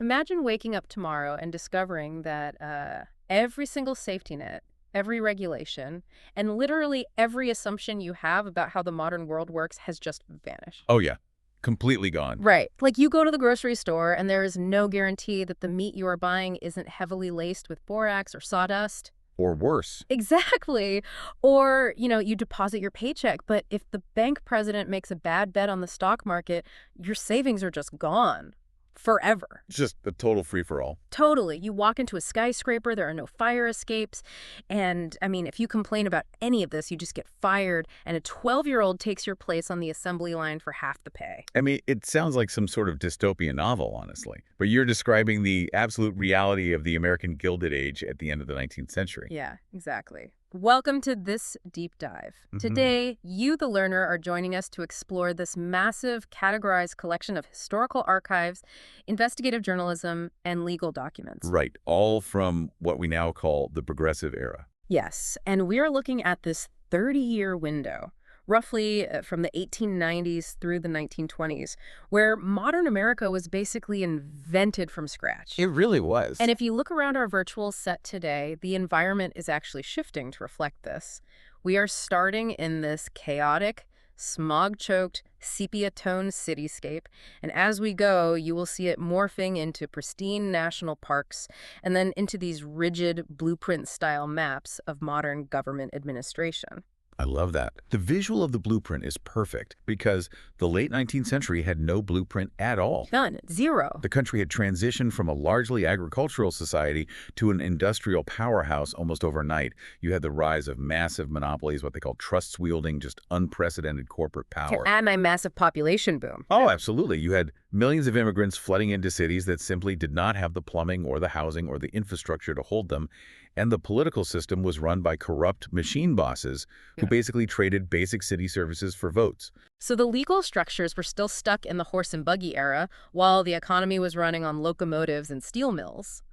Imagine waking up tomorrow and discovering that every single safety net, every regulation, and literally every assumption you have about how the modern world works has just vanished. Oh, yeah. Completely gone. Right. Like you go to the grocery store and there is no guarantee that the meat you are buying isn't heavily laced with borax or sawdust. Or worse. Exactly. Or, you deposit your paycheck, but if the bank president makes a bad bet on the stock market, your savings are just gone. Forever. It's just a total free-for-all. Totally. You walk into a skyscraper, there are no fire escapes. And, if you complain about any of this, you just get fired, and a 12-year-old takes your place on the assembly line for half the pay. It sounds like some sort of dystopian novel, honestly. But you're describing the absolute reality of the American Gilded Age at the end of the 19th century. Yeah, exactly. Welcome to this deep dive. Today, you, the learner, are joining us to explore this massive, categorized collection of historical archives, investigative journalism, and legal documents. Right. All from what we now call the Progressive Era. Yes, and we are looking at this 30-year window, roughly from the 1890s through the 1920s, where modern America was basically invented from scratch. It really was. And if you look around our virtual set today, the environment is actually shifting to reflect this. We are starting in this chaotic, smog-choked, sepia-toned cityscape, and as we go, you will see it morphing into pristine national parks and then into these rigid, blueprint-style maps of modern government administration. I love that. The visual of the blueprint is perfect because the late 19th century had no blueprint at all. None. Zero. The country had transitioned from a largely agricultural society to an industrial powerhouse almost overnight. You had the rise of massive monopolies, what they call trusts-wielding, just unprecedented corporate power. And a massive population boom. Oh, absolutely. You had millions of immigrants flooding into cities that simply did not have the plumbing or the housing or the infrastructure to hold them. And the political system was run by corrupt machine bosses who basically traded basic city services for votes. So the legal structures were still stuck in the horse and buggy era, while the economy was running on locomotives and steel mills.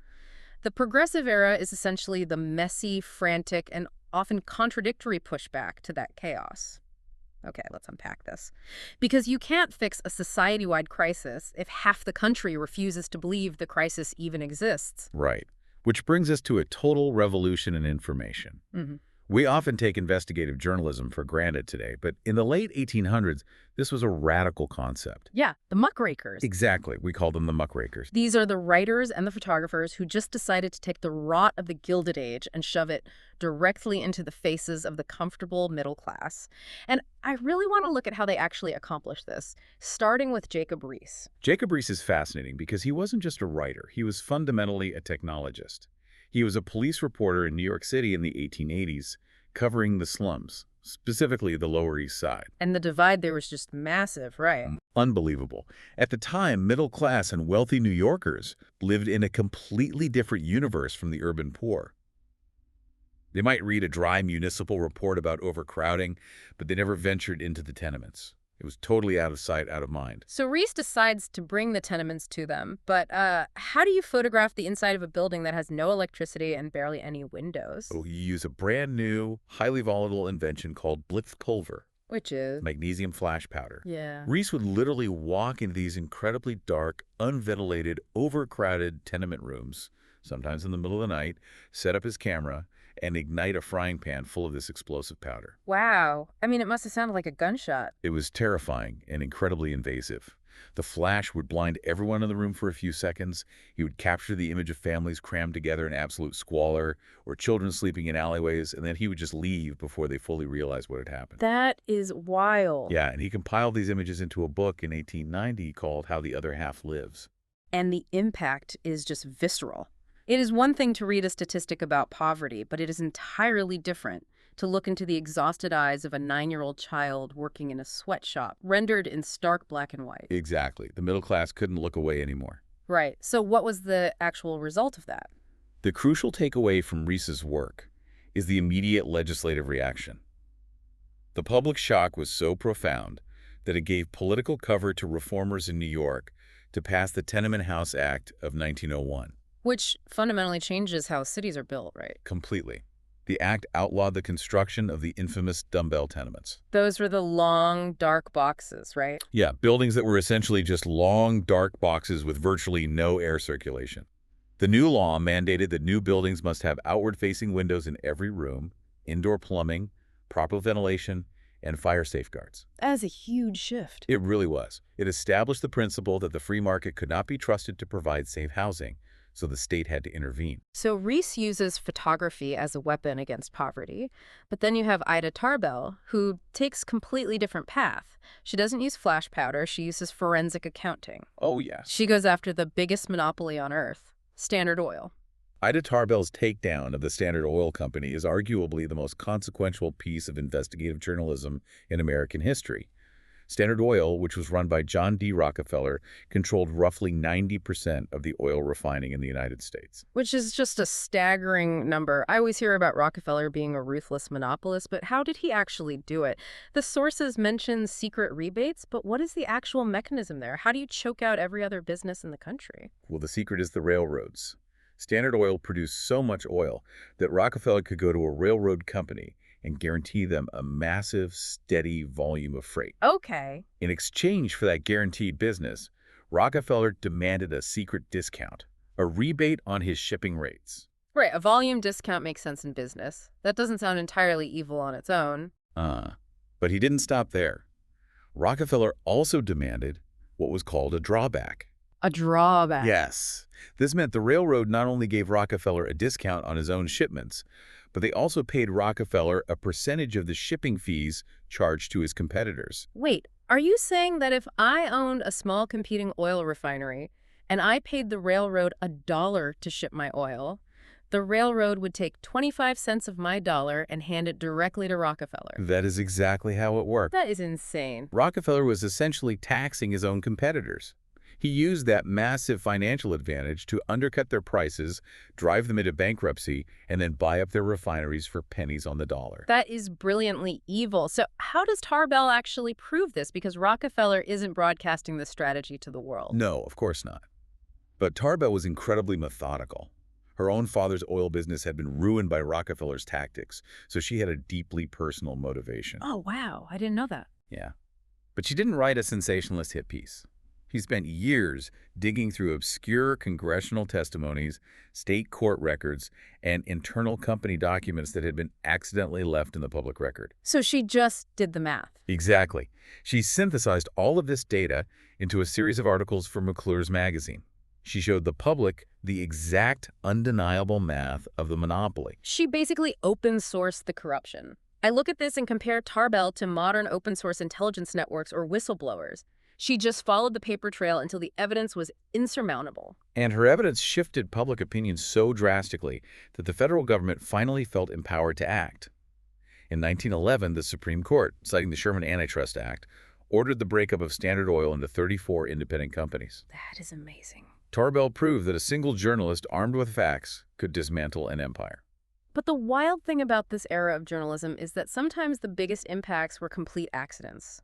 The Progressive Era is essentially the messy, frantic, and often contradictory pushback to that chaos. Okay, let's unpack this. Because you can't fix a society-wide crisis if half the country refuses to believe the crisis even exists. Right. Which brings us to a total revolution in information. We often take investigative journalism for granted today, but in the late 1800s, this was a radical concept. Yeah, the muckrakers. Exactly. We call them the muckrakers. These are the writers and the photographers who just decided to take the rot of the Gilded Age and shove it directly into the faces of the comfortable middle class. And I really want to look at how they actually accomplished this, starting with Jacob Riis. Jacob Riis is fascinating because he wasn't just a writer. He was fundamentally a technologist. He was a police reporter in New York City in the 1880s, covering the slums, specifically the Lower East Side. And the divide there was just massive, right? Unbelievable. At the time, middle-class and wealthy New Yorkers lived in a completely different universe from the urban poor. They might read a dry municipal report about overcrowding, but they never ventured into the tenements. It was totally out of sight, out of mind. So Riis decides to bring the tenements to them, but how do you photograph the inside of a building that has no electricity and barely any windows? Oh, you use a brand new, highly volatile invention called Blitz pulver. Which is? Magnesium flash powder. Yeah. Riis would literally walk into these incredibly dark, unventilated, overcrowded tenement rooms, sometimes in the middle of the night, set up his camera, and ignite a frying pan full of this explosive powder. Wow. It must have sounded like a gunshot. It was terrifying and incredibly invasive. The flash would blind everyone in the room for a few seconds. He would capture the image of families crammed together in absolute squalor or children sleeping in alleyways, and then he would just leave before they fully realized what had happened. That is wild. Yeah, and he compiled these images into a book in 1890 called How the Other Half Lives. And the impact is just visceral. It is one thing to read a statistic about poverty, but it is entirely different to look into the exhausted eyes of a 9-year-old child working in a sweatshop, rendered in stark black and white. Exactly. The middle class couldn't look away anymore. Right. So what was the actual result of that? The crucial takeaway from Riis's work is the immediate legislative reaction. The public shock was so profound that it gave political cover to reformers in New York to pass the Tenement House Act of 1901. Which fundamentally changes how cities are built, right? Completely. The act outlawed the construction of the infamous dumbbell tenements. Those were the long, dark boxes, right? Yeah, buildings that were essentially just long, dark boxes with virtually no air circulation. The new law mandated that new buildings must have outward-facing windows in every room, indoor plumbing, proper ventilation, and fire safeguards. That is a huge shift. It really was. It established the principle that the free market could not be trusted to provide safe housing, so the state had to intervene. So Riis uses photography as a weapon against poverty, but then you have Ida Tarbell, who takes completely different path. She doesn't use flash powder, she uses forensic accounting. Oh, yes. She goes after the biggest monopoly on Earth, Standard Oil. Ida Tarbell's takedown of the Standard Oil Company is arguably the most consequential piece of investigative journalism in American history. Standard Oil, which was run by John D. Rockefeller, controlled roughly 90% of the oil refining in the United States. Which is just a staggering number. I always hear about Rockefeller being a ruthless monopolist, but how did he actually do it? The sources mention secret rebates, but what is the actual mechanism there? How do you choke out every other business in the country? Well, the secret is the railroads. Standard Oil produced so much oil that Rockefeller could go to a railroad company and guarantee them a massive, steady volume of freight. Okay. In exchange for that guaranteed business, Rockefeller demanded a secret discount, a rebate on his shipping rates. Right, a volume discount makes sense in business. That doesn't sound entirely evil on its own. But he didn't stop there. Rockefeller also demanded what was called a drawback. A drawback. Yes. This meant the railroad not only gave Rockefeller a discount on his own shipments, but they also paid Rockefeller a percentage of the shipping fees charged to his competitors. Wait, are you saying that if I owned a small competing oil refinery and I paid the railroad $1 to ship my oil, the railroad would take 25 cents of my dollar and hand it directly to Rockefeller? That is exactly how it worked. That is insane. Rockefeller was essentially taxing his own competitors. He used that massive financial advantage to undercut their prices, drive them into bankruptcy, and then buy up their refineries for pennies on the dollar. That is brilliantly evil. So how does Tarbell actually prove this? Because Rockefeller isn't broadcasting this strategy to the world. No, of course not. But Tarbell was incredibly methodical. Her own father's oil business had been ruined by Rockefeller's tactics, so she had a deeply personal motivation. Oh, wow. I didn't know that. Yeah. But she didn't write a sensationalist hit piece. He spent years digging through obscure congressional testimonies, state court records, and internal company documents that had been accidentally left in the public record. So she just did the math. Exactly. She synthesized all of this data into a series of articles for McClure's magazine. She showed the public the exact, undeniable math of the monopoly. She basically open-sourced the corruption. I look at this and compare Tarbell to modern open-source intelligence networks or whistleblowers. She just followed the paper trail until the evidence was insurmountable. And her evidence shifted public opinion so drastically that the federal government finally felt empowered to act. In 1911, the Supreme Court, citing the Sherman Antitrust Act, ordered the breakup of Standard Oil into 34 independent companies. That is amazing. Tarbell proved that a single journalist armed with facts could dismantle an empire. But the wild thing about this era of journalism is that sometimes the biggest impacts were complete accidents.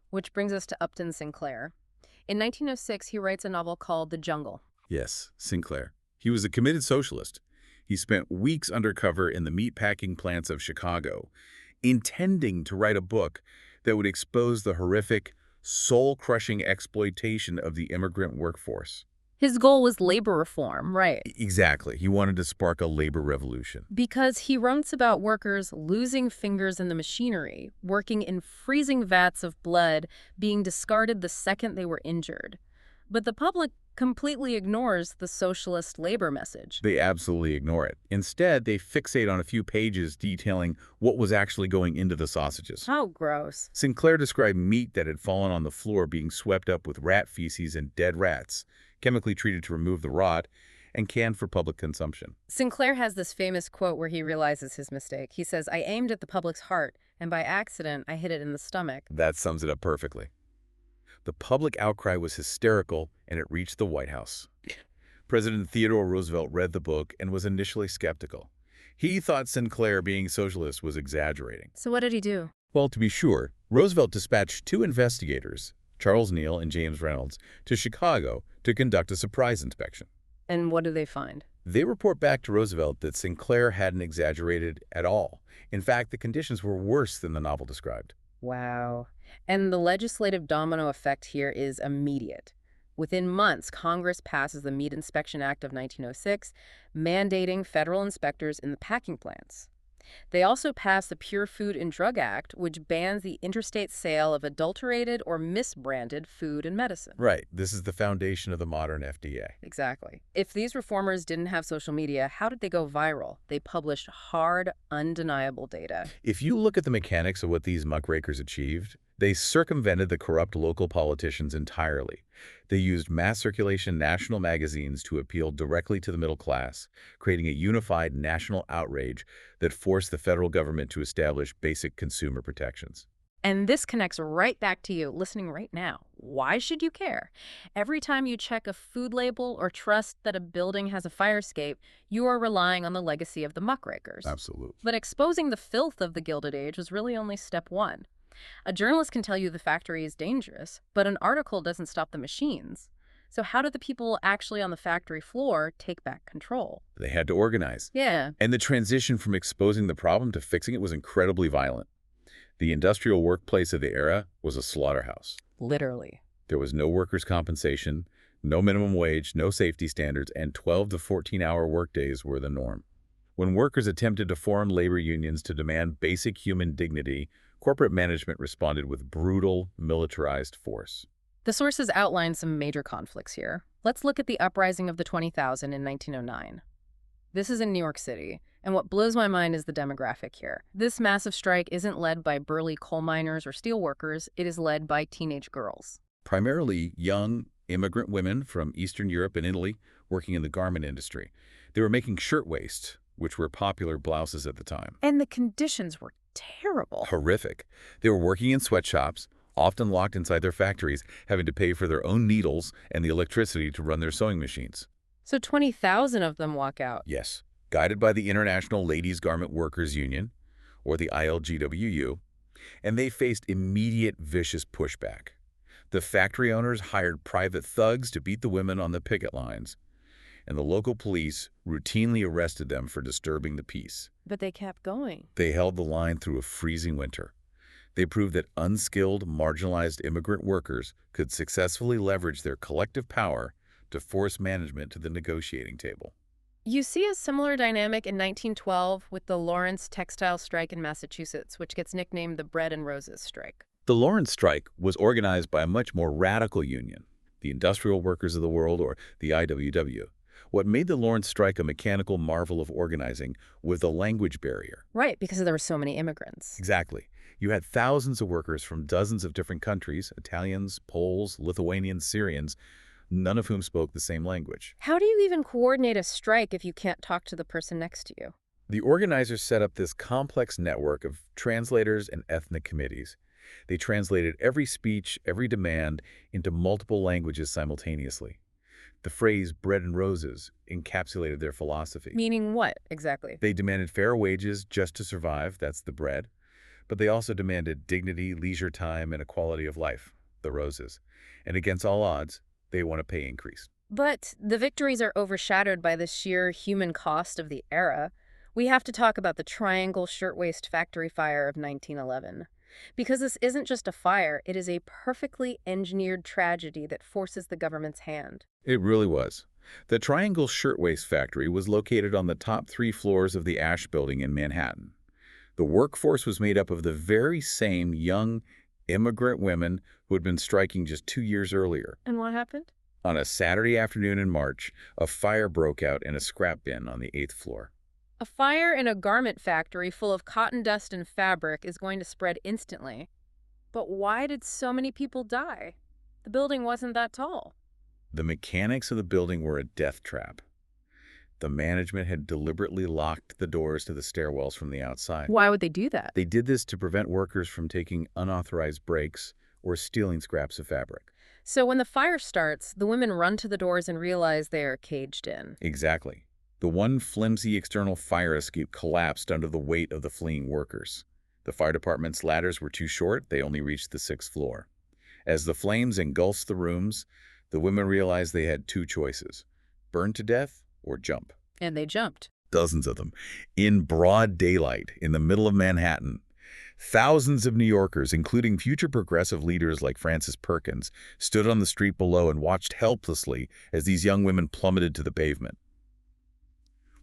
Which brings us to Upton Sinclair. In 1906, he writes a novel called The Jungle. Yes, Sinclair. He was a committed socialist. He spent weeks undercover in the meatpacking plants of Chicago, intending to write a book that would expose the horrific, soul-crushing exploitation of the immigrant workforce. His goal was labor reform, right? Exactly. He wanted to spark a labor revolution. Because he writes about workers losing fingers in the machinery, working in freezing vats of blood, being discarded the second they were injured. But the public completely ignores the socialist labor message. They absolutely ignore it. Instead, they fixate on a few pages detailing what was actually going into the sausages. How gross. Sinclair described meat that had fallen on the floor being swept up with rat feces and dead rats, chemically treated to remove the rot, and canned for public consumption. Sinclair has this famous quote where he realizes his mistake. He says, "I aimed at the public's heart, and by accident, I hit it in the stomach." That sums it up perfectly. The public outcry was hysterical, and it reached the White House. President Theodore Roosevelt read the book and was initially skeptical. He thought Sinclair being socialist was exaggerating. So what did he do? Well, to be sure, Roosevelt dispatched 2 investigators, Charles Neal and James Reynolds, to Chicago to conduct a surprise inspection. And what do they find? They report back to Roosevelt that Sinclair hadn't exaggerated at all. In fact, the conditions were worse than the novel described. Wow. And the legislative domino effect here is immediate. Within months, Congress passes the Meat Inspection Act of 1906, mandating federal inspectors in the packing plants. They also pass the Pure Food and Drug Act, which bans the interstate sale of adulterated or misbranded food and medicine. Right. This is the foundation of the modern FDA. Exactly. If these reformers didn't have social media, how did they go viral? They published hard, undeniable data. If you look at the mechanics of what these muckrakers achieved, they circumvented the corrupt local politicians entirely. They used mass circulation national magazines to appeal directly to the middle class, creating a unified national outrage that forced the federal government to establish basic consumer protections. And this connects right back to you listening right now. Why should you care? Every time you check a food label or trust that a building has a fire escape, you are relying on the legacy of the muckrakers. Absolutely. But exposing the filth of the Gilded Age was really only step one. A journalist can tell you the factory is dangerous, but an article doesn't stop the machines. So how did the people actually on the factory floor take back control? They had to organize. Yeah. And the transition from exposing the problem to fixing it was incredibly violent. The industrial workplace of the era was a slaughterhouse. Literally. There was no workers' compensation, no minimum wage, no safety standards, and 12 to 14-hour workdays were the norm. When workers attempted to form labor unions to demand basic human dignity, corporate management responded with brutal, militarized force. The sources outline some major conflicts here. Let's look at the uprising of the 20,000 in 1909. This is in New York City, and what blows my mind is the demographic here. This massive strike isn't led by burly coal miners or steel workers, it is led by teenage girls. Primarily young immigrant women from Eastern Europe and Italy working in the garment industry. They were making shirtwaists, which were popular blouses at the time. And the conditions were terrible. Horrific. They were working in sweatshops, often locked inside their factories, having to pay for their own needles and the electricity to run their sewing machines. So 20,000 of them walk out. Yes, guided by the International Ladies Garment Workers Union, or the ILGWU, and they faced immediate vicious pushback. The factory owners hired private thugs to beat the women on the picket lines, and the local police routinely arrested them for disturbing the peace. But they kept going. They held the line through a freezing winter. They proved that unskilled, marginalized immigrant workers could successfully leverage their collective power to force management to the negotiating table. You see a similar dynamic in 1912 with the Lawrence textile strike in Massachusetts, which gets nicknamed the Bread and Roses strike. The Lawrence strike was organized by a much more radical union, the Industrial Workers of the World, or the IWW. What made the Lawrence strike a mechanical marvel of organizing was the language barrier. Right, because there were so many immigrants. Exactly. You had thousands of workers from dozens of different countries, Italians, Poles, Lithuanians, Syrians, none of whom spoke the same language. How do you even coordinate a strike if you can't talk to the person next to you? The organizers set up this complex network of translators and ethnic committees. They translated every speech, every demand into multiple languages simultaneously. The phrase bread and roses encapsulated their philosophy. Meaning what, exactly? They demanded fair wages just to survive, that's the bread. But they also demanded dignity, leisure time, and a quality of life, the roses. And against all odds, they want a pay increase. But the victories are overshadowed by the sheer human cost of the era. We have to talk about the Triangle Shirtwaist Factory fire of 1911. Because this isn't just a fire, it is a perfectly engineered tragedy that forces the government's hand. It really was. The Triangle Shirtwaist Factory was located on the top 3 floors of the Ash Building in Manhattan. The workforce was made up of the very same young immigrant women who had been striking just 2 years earlier. And what happened? On a Saturday afternoon in March, a fire broke out in a scrap bin on the 8th floor. A fire in a garment factory full of cotton dust and fabric is going to spread instantly. But why did so many people die? The building wasn't that tall. The mechanics of the building were a death trap. The management had deliberately locked the doors to the stairwells from the outside. Why would they do that? They did this to prevent workers from taking unauthorized breaks or stealing scraps of fabric. So when the fire starts, the women run to the doors and realize they are caged in. Exactly. The one flimsy external fire escape collapsed under the weight of the fleeing workers. The fire department's ladders were too short, they only reached the 6th floor. As the flames engulfed the rooms, the women realized they had 2 choices: burn to death or jump. And they jumped. Dozens of them, in broad daylight in the middle of Manhattan. Thousands of New Yorkers, including future progressive leaders like Frances Perkins, stood on the street below and watched helplessly as these young women plummeted to the pavement.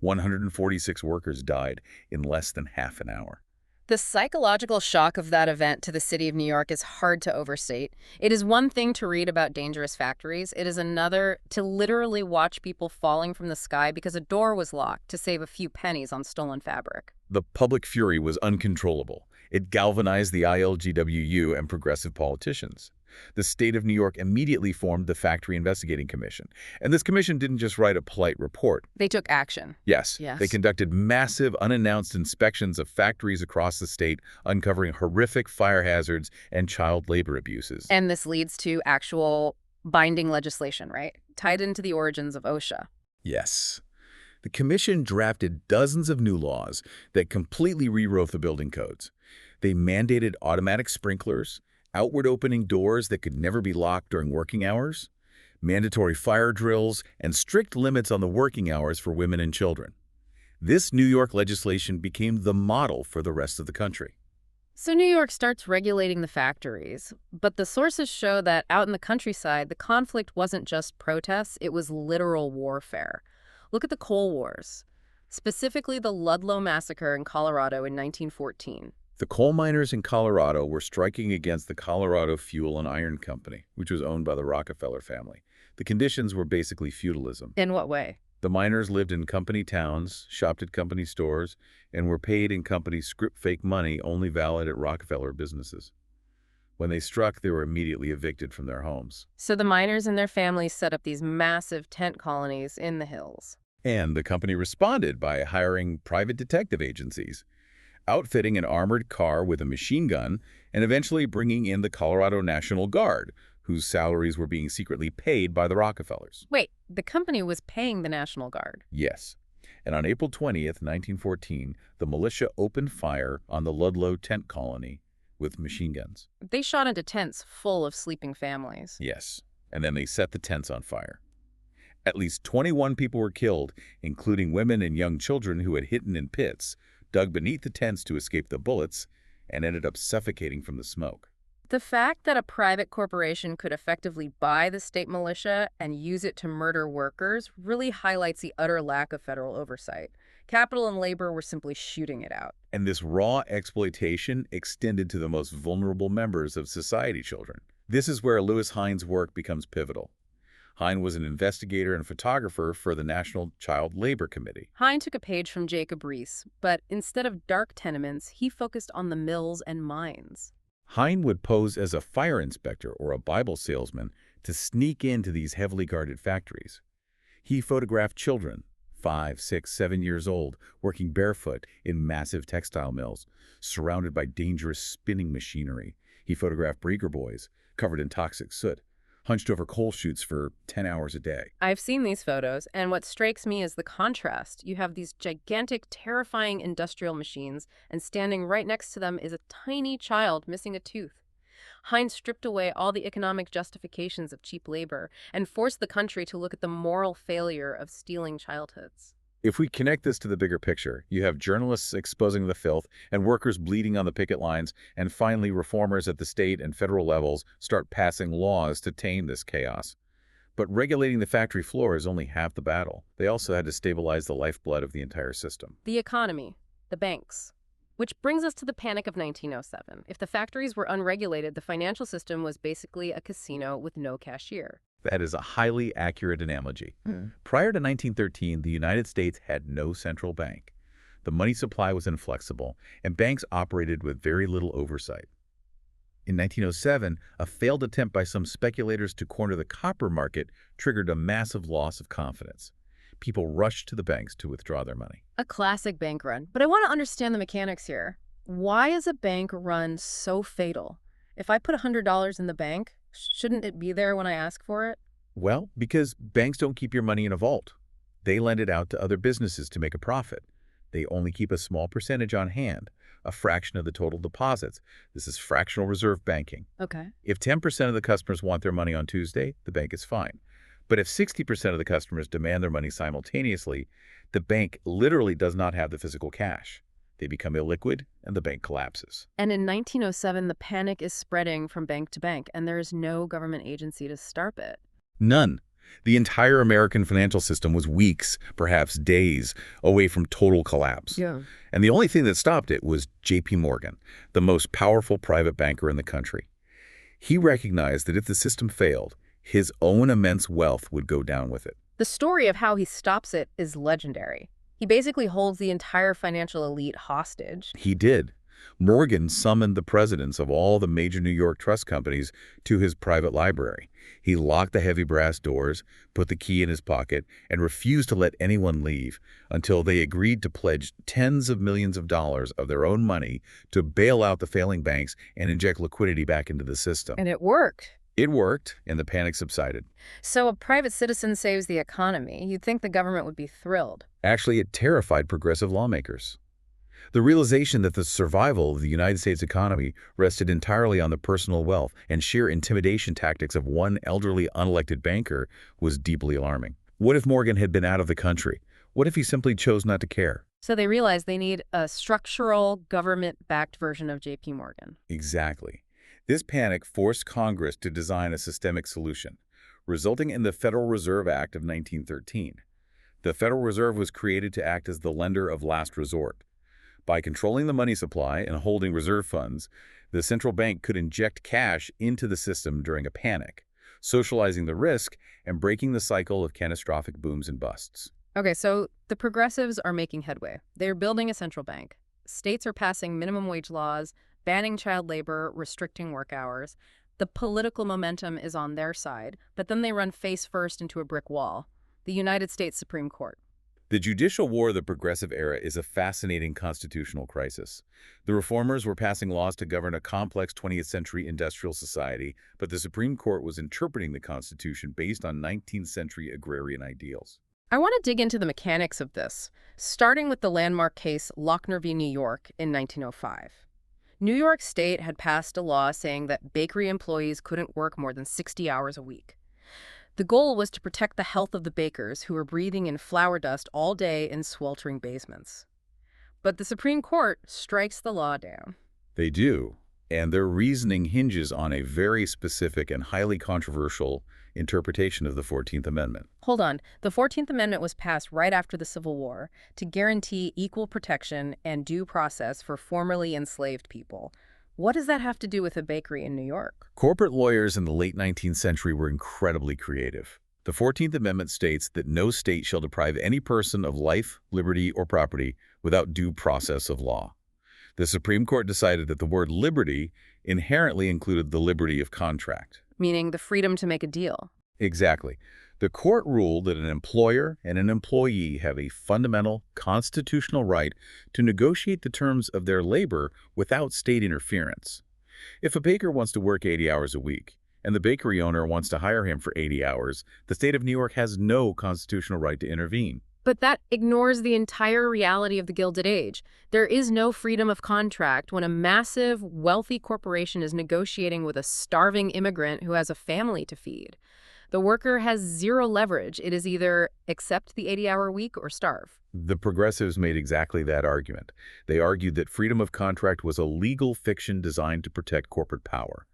146 workers died in less than half an hour. The psychological shock of that event to the city of New York is hard to overstate. It is one thing to read about dangerous factories. It is another to literally watch people falling from the sky because a door was locked to save a few pennies on stolen fabric. The public fury was uncontrollable. It galvanized the ILGWU and progressive politicians. The state of New York immediately formed the Factory Investigating Commission. And this commission didn't just write a polite report. They took action. Yes. They conducted massive, unannounced inspections of factories across the state, uncovering horrific fire hazards and child labor abuses. And this leads to actual binding legislation, right? Tied into the origins of OSHA. Yes. The commission drafted dozens of new laws that completely rewrote the building codes. They mandated automatic sprinklers, outward opening doors that could never be locked during working hours, mandatory fire drills, and strict limits on the working hours for women and children. This New York legislation became the model for the rest of the country. So New York starts regulating the factories, but the sources show that out in the countryside, the conflict wasn't just protests, it was literal warfare. Look at the coal wars, specifically the Ludlow Massacre in Colorado in 1914. The coal miners in Colorado were striking against the Colorado Fuel and Iron Company, which was owned by the Rockefeller family. The conditions were basically feudalism. In what way? The miners lived in company towns, shopped at company stores, and were paid in company script-fake money only valid at Rockefeller businesses. When they struck, they were immediately evicted from their homes. So the miners and their families set up these massive tent colonies in the hills. And the company responded by hiring private detective agencies, outfitting an armored car with a machine gun, and eventually bringing in the Colorado National Guard, whose salaries were being secretly paid by the Rockefellers. Wait, the company was paying the National Guard? Yes. And on April 20th, 1914, the militia opened fire on the Ludlow tent colony with machine guns. They shot into tents full of sleeping families. Yes. And then they set the tents on fire. At least 21 people were killed, including women and young children who had hidden in pits, dug beneath the tents to escape the bullets, and ended up suffocating from the smoke. The fact that a private corporation could effectively buy the state militia and use it to murder workers really highlights the utter lack of federal oversight. Capital and labor were simply shooting it out. And this raw exploitation extended to the most vulnerable members of society, children. This is where Lewis Hine's work becomes pivotal. Hine was an investigator and photographer for the National Child Labor Committee. Hine took a page from Jacob Riis, but instead of dark tenements, he focused on the mills and mines. Hine would pose as a fire inspector or a Bible salesman to sneak into these heavily guarded factories. He photographed children, 5, 6, 7 years old, working barefoot in massive textile mills, surrounded by dangerous spinning machinery. He photographed breaker boys, covered in toxic soot, hunched over coal chutes for 10 hours a day. I've seen these photos, and what strikes me is the contrast. You have these gigantic, terrifying industrial machines, and standing right next to them is a tiny child missing a tooth. Hine stripped away all the economic justifications of cheap labor and forced the country to look at the moral failure of stealing childhoods. If we connect this to the bigger picture, you have journalists exposing the filth and workers bleeding on the picket lines, and finally reformers at the state and federal levels start passing laws to tame this chaos. But regulating the factory floor is only half the battle. They also had to stabilize the lifeblood of the entire system. The economy, the banks. Which brings us to the Panic of 1907. If the factories were unregulated, the financial system was basically a casino with no cashier. That is a highly accurate analogy. Prior to 1913, the United States had no central bank. The money supply was inflexible, and banks operated with very little oversight. In 1907, a failed attempt by some speculators to corner the copper market triggered a massive loss of confidence. People rushed to the banks to withdraw their money. A classic bank run. But I want to understand the mechanics here. Why is a bank run so fatal? If I put $100 in the bank, shouldn't it be there when I ask for it? Well, because banks don't keep your money in a vault. They lend it out to other businesses to make a profit. They only keep a small percentage on hand, a fraction of the total deposits. This is fractional reserve banking. Okay. If 10% of the customers want their money on Tuesday, the bank is fine. But if 60% of the customers demand their money simultaneously, the bank literally does not have the physical cash. They become illiquid, and the bank collapses. And in 1907, the panic is spreading from bank to bank, and there is no government agency to stop it. None. The entire American financial system was weeks, perhaps days, away from total collapse. Yeah. And the only thing that stopped it was J.P. Morgan, the most powerful private banker in the country. He recognized that if the system failed, his own immense wealth would go down with it. The story of how he stops it is legendary. He basically holds the entire financial elite hostage. He did. Morgan summoned the presidents of all the major New York trust companies to his private library. He locked the heavy brass doors, put the key in his pocket, and refused to let anyone leave until they agreed to pledge tens of millions of dollars of their own money to bail out the failing banks and inject liquidity back into the system. And it worked. It worked, and the panic subsided. So a private citizen saves the economy. You'd think the government would be thrilled. Actually, it terrified progressive lawmakers. The realization that the survival of the United States economy rested entirely on the personal wealth and sheer intimidation tactics of one elderly unelected banker was deeply alarming. What if Morgan had been out of the country? What if he simply chose not to care? So they realized they need a structural, government-backed version of J.P. Morgan. Exactly. This panic forced Congress to design a systemic solution, resulting in the Federal Reserve Act of 1913. The Federal Reserve was created to act as the lender of last resort. By controlling the money supply and holding reserve funds, the central bank could inject cash into the system during a panic, socializing the risk and breaking the cycle of catastrophic booms and busts. Okay, so the progressives are making headway. They're building a central bank. States are passing minimum wage laws, banning child labor, restricting work hours. The political momentum is on their side, but then they run face first into a brick wall, the United States Supreme Court. The judicial war of the progressive era is a fascinating constitutional crisis. The reformers were passing laws to govern a complex 20th century industrial society, but the Supreme Court was interpreting the Constitution based on 19th century agrarian ideals. I want to dig into the mechanics of this, starting with the landmark case Lochner v. New York in 1905. New York State had passed a law saying that bakery employees couldn't work more than 60 hours a week. The goal was to protect the health of the bakers who were breathing in flour dust all day in sweltering basements. But the Supreme Court strikes the law down. They do, and their reasoning hinges on a very specific and highly controversial interpretation of the 14th Amendment. Hold on. The 14th Amendment was passed right after the Civil War to guarantee equal protection and due process for formerly enslaved people. What does that have to do with a bakery in New York? Corporate lawyers in the late 19th century were incredibly creative. The 14th Amendment states that no state shall deprive any person of life, liberty, or property without due process of law. The Supreme Court decided that the word liberty inherently included the liberty of contract. Meaning the freedom to make a deal. Exactly. The court ruled that an employer and an employee have a fundamental constitutional right to negotiate the terms of their labor without state interference. If a baker wants to work 80 hours a week, and the bakery owner wants to hire him for 80 hours, the state of New York has no constitutional right to intervene. But that ignores the entire reality of the Gilded Age. There is no freedom of contract when a massive, wealthy corporation is negotiating with a starving immigrant who has a family to feed. The worker has zero leverage. It is either accept the 80-hour week or starve. The progressives made exactly that argument. They argued that freedom of contract was a legal fiction designed to protect corporate power.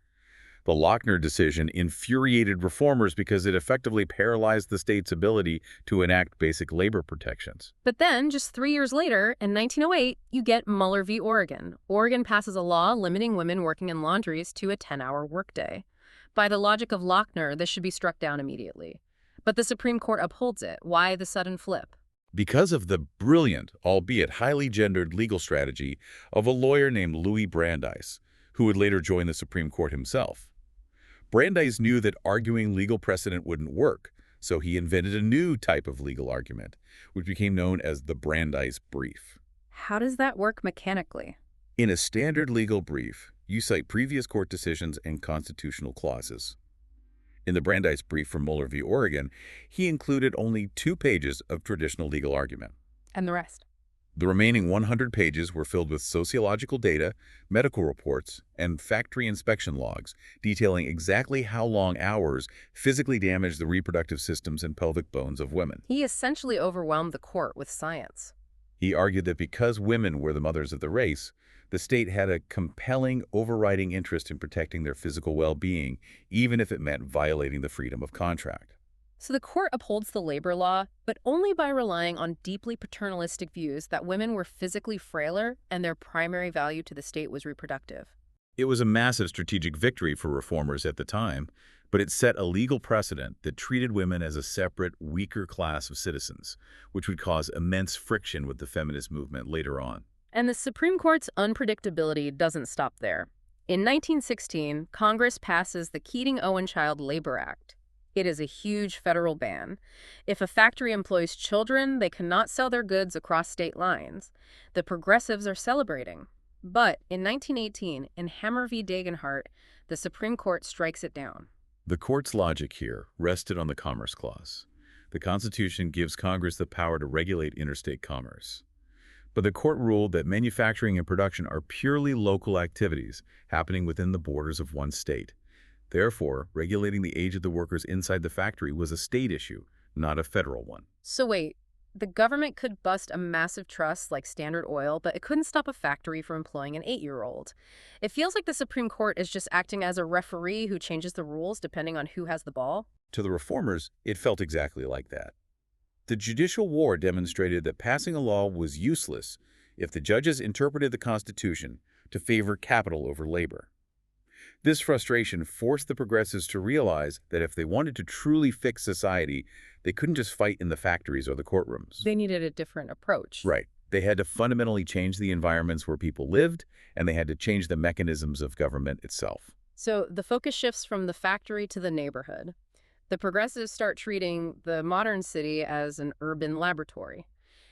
The Lochner decision infuriated reformers because it effectively paralyzed the state's ability to enact basic labor protections. But then, just 3 years later, in 1908, you get Muller v. Oregon. Oregon passes a law limiting women working in laundries to a 10-hour workday. By the logic of Lochner, this should be struck down immediately. But the Supreme Court upholds it. Why the sudden flip? Because of the brilliant, albeit highly gendered legal strategy of a lawyer named Louis Brandeis, who would later join the Supreme Court himself. Brandeis knew that arguing legal precedent wouldn't work, so he invented a new type of legal argument, which became known as the Brandeis brief. How does that work mechanically? In a standard legal brief, you cite previous court decisions and constitutional clauses. In the Brandeis brief from Muller v. Oregon, he included only 2 pages of traditional legal argument. And the rest? The remaining 100 pages were filled with sociological data, medical reports, and factory inspection logs, detailing exactly how long hours physically damaged the reproductive systems and pelvic bones of women. He essentially overwhelmed the court with science. He argued that because women were the mothers of the race, the state had a compelling, overriding interest in protecting their physical well-being, even if it meant violating the freedom of contract. So the court upholds the labor law, but only by relying on deeply paternalistic views that women were physically frailer and their primary value to the state was reproductive. It was a massive strategic victory for reformers at the time, but it set a legal precedent that treated women as a separate, weaker class of citizens, which would cause immense friction with the feminist movement later on. And the Supreme Court's unpredictability doesn't stop there. In 1916, Congress passes the Keating-Owen Labor Act. It is a huge federal ban. If a factory employs children, they cannot sell their goods across state lines. The progressives are celebrating. But in 1918, in Hammer v. Dagenhart, the Supreme Court strikes it down. The court's logic here rested on the Commerce Clause. The Constitution gives Congress the power to regulate interstate commerce. But the court ruled that manufacturing and production are purely local activities happening within the borders of one state. Therefore, regulating the age of the workers inside the factory was a state issue, not a federal one. So wait, the government could bust a massive trust like Standard Oil, but it couldn't stop a factory from employing an 8-year-old. It feels like the Supreme Court is just acting as a referee who changes the rules depending on who has the ball. To the reformers, it felt exactly like that. The judicial war demonstrated that passing a law was useless if the judges interpreted the Constitution to favor capital over labor. This frustration forced the progressives to realize that if they wanted to truly fix society, they couldn't just fight in the factories or the courtrooms. They needed a different approach. Right. They had to fundamentally change the environments where people lived, and they had to change the mechanisms of government itself. So the focus shifts from the factory to the neighborhood. The progressives start treating the modern city as an urban laboratory.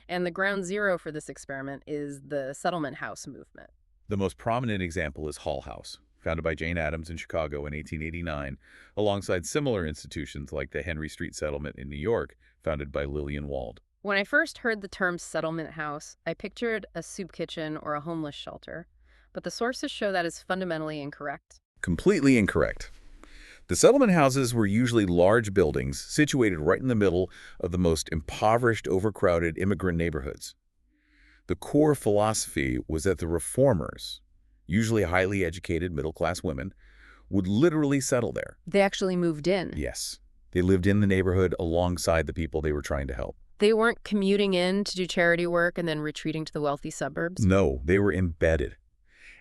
And the ground zero for this experiment is the settlement house movement. The most prominent example is Hull House, founded by Jane Addams in Chicago in 1889, alongside similar institutions like the Henry Street Settlement in New York, founded by Lillian Wald. When I first heard the term settlement house, I pictured a soup kitchen or a homeless shelter. But the sources show that is fundamentally incorrect. Completely incorrect. The settlement houses were usually large buildings situated right in the middle of the most impoverished, overcrowded immigrant neighborhoods. The core philosophy was that the reformers, usually highly educated middle-class women, would literally settle there. They actually moved in. Yes. They lived in the neighborhood alongside the people they were trying to help. They weren't commuting in to do charity work and then retreating to the wealthy suburbs. No, they were embedded.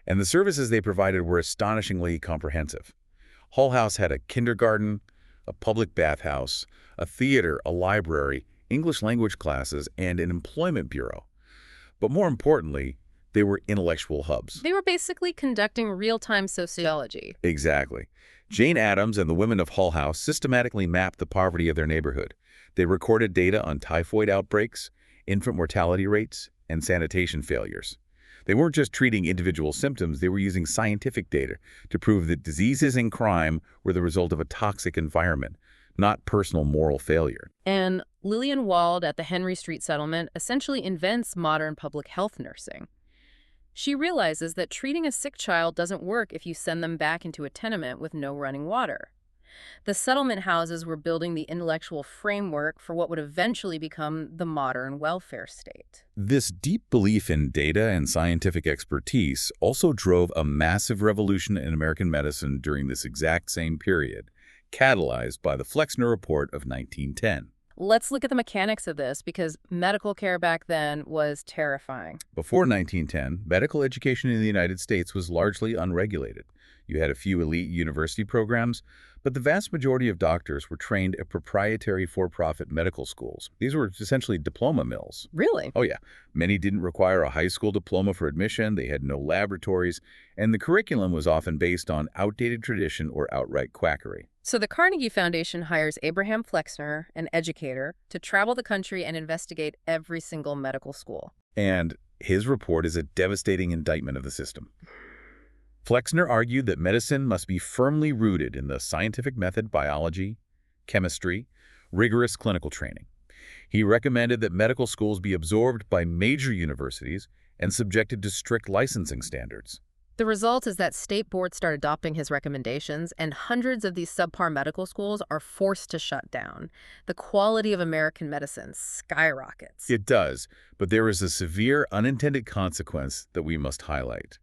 And the services they provided were astonishingly comprehensive. Hull House had a kindergarten, a public bathhouse, a theater, a library, English language classes, and an employment bureau. But more importantly, they were intellectual hubs. They were basically conducting real-time sociology. Exactly. Jane Addams and the women of Hull House systematically mapped the poverty of their neighborhood. They recorded data on typhoid outbreaks, infant mortality rates, and sanitation failures. They weren't just treating individual symptoms, they were using scientific data to prove that diseases and crime were the result of a toxic environment, not personal moral failure. And Lillian Wald at the Henry Street Settlement essentially invents modern public health nursing. She realizes that treating a sick child doesn't work if you send them back into a tenement with no running water. The settlement houses were building the intellectual framework for what would eventually become the modern welfare state. This deep belief in data and scientific expertise also drove a massive revolution in American medicine during this exact same period, catalyzed by the Flexner Report of 1910. Let's look at the mechanics of this, because medical care back then was terrifying. Before 1910, medical education in the United States was largely unregulated. You had a few elite university programs, but the vast majority of doctors were trained at proprietary for-profit medical schools. These were essentially diploma mills. Really? Oh yeah. Many didn't require a high school diploma for admission, they had no laboratories, and the curriculum was often based on outdated tradition or outright quackery. So the Carnegie Foundation hires Abraham Flexner, an educator, to travel the country and investigate every single medical school. And his report is a devastating indictment of the system. Flexner argued that medicine must be firmly rooted in the scientific method, biology, chemistry, rigorous clinical training. He recommended that medical schools be absorbed by major universities and subjected to strict licensing standards. The result is that state boards start adopting his recommendations, and hundreds of these subpar medical schools are forced to shut down. The quality of American medicine skyrockets. It does, but there is a severe unintended consequence that we must highlight.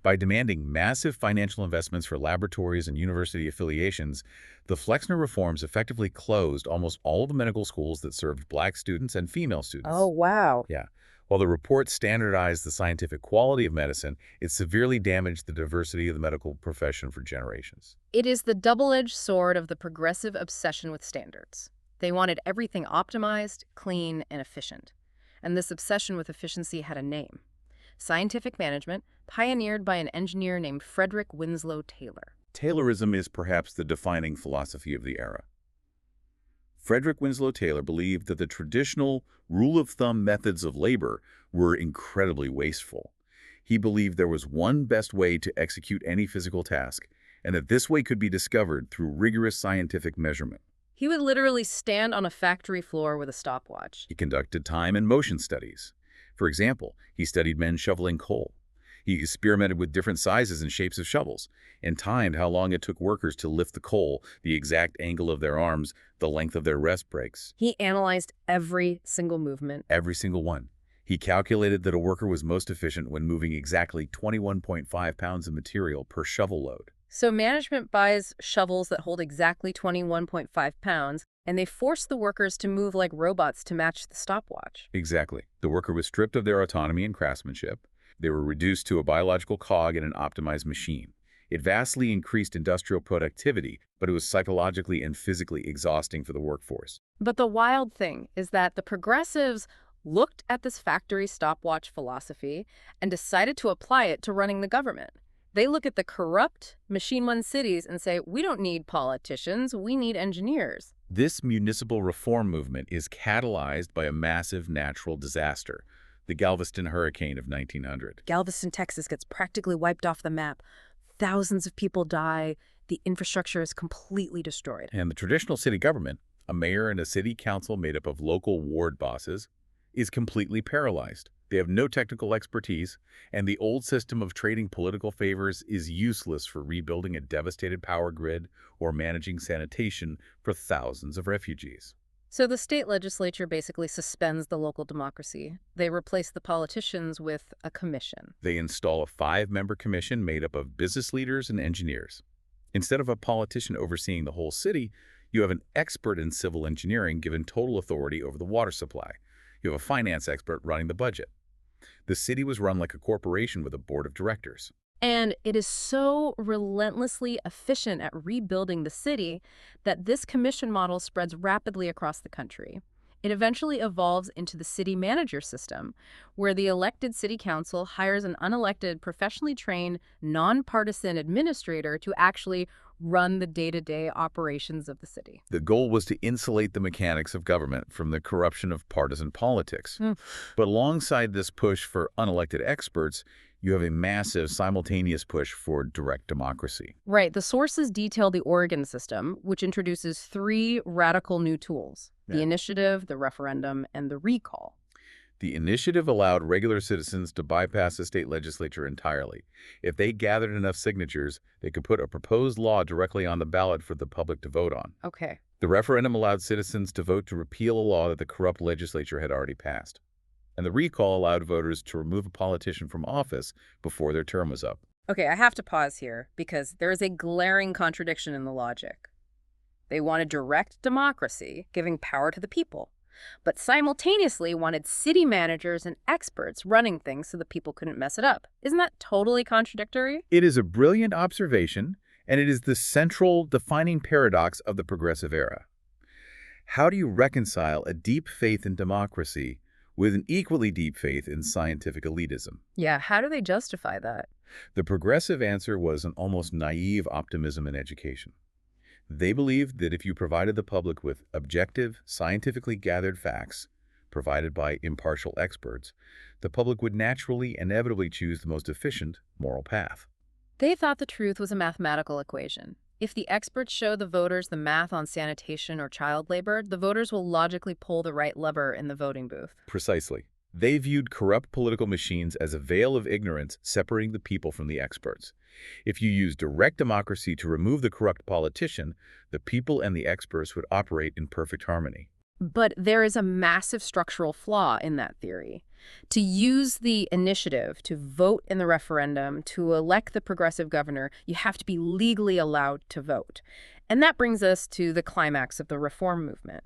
By demanding massive financial investments for laboratories and university affiliations, the Flexner reforms effectively closed almost all of the medical schools that served black students and female students. Oh, wow. Yeah. While the report standardized the scientific quality of medicine, it severely damaged the diversity of the medical profession for generations. It is the double-edged sword of the progressive obsession with standards. They wanted everything optimized, clean, and efficient. And this obsession with efficiency had a name: scientific management, pioneered by an engineer named Frederick Winslow Taylor. Taylorism is perhaps the defining philosophy of the era. Frederick Winslow Taylor believed that the traditional rule-of-thumb methods of labor were incredibly wasteful. He believed there was one best way to execute any physical task, and that this way could be discovered through rigorous scientific measurement. He would literally stand on a factory floor with a stopwatch. He conducted time and motion studies. For example, he studied men shoveling coal. He experimented with different sizes and shapes of shovels and timed how long it took workers to lift the coal, the exact angle of their arms, the length of their rest breaks. He analyzed every single movement. Every single one. He calculated that a worker was most efficient when moving exactly 21.5 pounds of material per shovel load. So management buys shovels that hold exactly 21.5 pounds, and they force the workers to move like robots to match the stopwatch. Exactly. The worker was stripped of their autonomy and craftsmanship. They were reduced to a biological cog in an optimized machine. It vastly increased industrial productivity, but it was psychologically and physically exhausting for the workforce. But the wild thing is that the progressives looked at this factory stopwatch philosophy and decided to apply it to running the government. They look at the corrupt, machine-run cities and say, we don't need politicians, we need engineers. This municipal reform movement is catalyzed by a massive natural disaster, the Galveston hurricane of 1900. Galveston, Texas gets practically wiped off the map. Thousands of people die. The infrastructure is completely destroyed. And the traditional city government, a mayor and a city council made up of local ward bosses, is completely paralyzed. They have no technical expertise, and the old system of trading political favors is useless for rebuilding a devastated power grid or managing sanitation for thousands of refugees. So the state legislature basically suspends the local democracy. They replace the politicians with a commission. They install a 5-member commission made up of business leaders and engineers. Instead of a politician overseeing the whole city, you have an expert in civil engineering given total authority over the water supply. You have a finance expert running the budget. The city was run like a corporation with a board of directors. And it is so relentlessly efficient at rebuilding the city that this commission model spreads rapidly across the country. It eventually evolves into the city manager system, where the elected city council hires an unelected, professionally trained, nonpartisan administrator to actually run the day-to-day operations of the city. The goal was to insulate the mechanics of government from the corruption of partisan politics. But alongside this push for unelected experts, you have a massive simultaneous push for direct democracy. Right. The sources detail the Oregon system, which introduces 3 radical new tools: the initiative, the referendum, and the recall. The initiative allowed regular citizens to bypass the state legislature entirely. If they gathered enough signatures, they could put a proposed law directly on the ballot for the public to vote on. Okay. The referendum allowed citizens to vote to repeal a law that the corrupt legislature had already passed. And the recall allowed voters to remove a politician from office before their term was up. Okay, I have to pause here because there is a glaring contradiction in the logic. They wanted direct democracy, giving power to the people, but simultaneously wanted city managers and experts running things so the people couldn't mess it up. Isn't that totally contradictory? It is a brilliant observation, and it is the central defining paradox of the progressive era. How do you reconcile a deep faith in democracy with an equally deep faith in scientific elitism? Yeah, how do they justify that? The progressive answer was an almost naive optimism in education. They believed that if you provided the public with objective, scientifically gathered facts, provided by impartial experts, the public would naturally, inevitably choose the most efficient moral path. They thought the truth was a mathematical equation. If the experts show the voters the math on sanitation or child labor, the voters will logically pull the right lever in the voting booth. Precisely. They viewed corrupt political machines as a veil of ignorance separating the people from the experts. If you use direct democracy to remove the corrupt politician, the people and the experts would operate in perfect harmony. But there is a massive structural flaw in that theory. To use the initiative to vote in the referendum to elect the progressive governor, you have to be legally allowed to vote. And that brings us to the climax of the reform movement.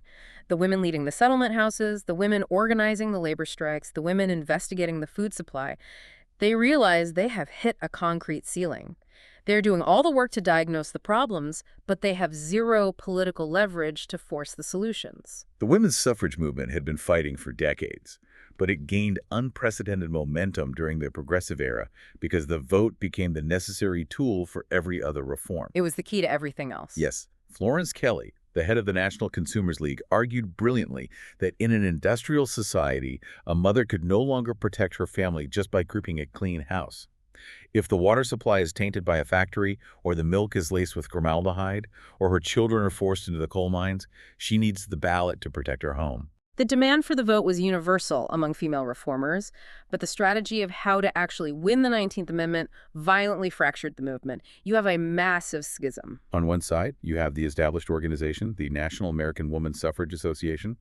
The women leading the settlement houses, the women organizing the labor strikes, the women investigating the food supply, they realize they have hit a concrete ceiling. They're doing all the work to diagnose the problems, but they have zero political leverage to force the solutions. The women's suffrage movement had been fighting for decades, but it gained unprecedented momentum during the Progressive Era because the vote became the necessary tool for every other reform. It was the key to everything else. Yes, Florence Kelley, the head of the National Consumers League, argued brilliantly that in an industrial society, a mother could no longer protect her family just by keeping a clean house. If the water supply is tainted by a factory, or the milk is laced with formaldehyde, or her children are forced into the coal mines, she needs the ballot to protect her home. The demand for the vote was universal among female reformers, but the strategy of how to actually win the 19th Amendment violently fractured the movement. You have a massive schism. On one side, you have the established organization, the National American Woman Suffrage Association,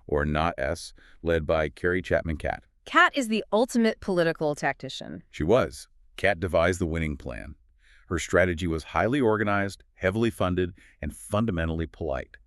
or NOT-S, led by Carrie Chapman Catt. Catt is the ultimate political tactician. She was. Catt devised the winning plan. Her strategy was highly organized, heavily funded, and fundamentally polite.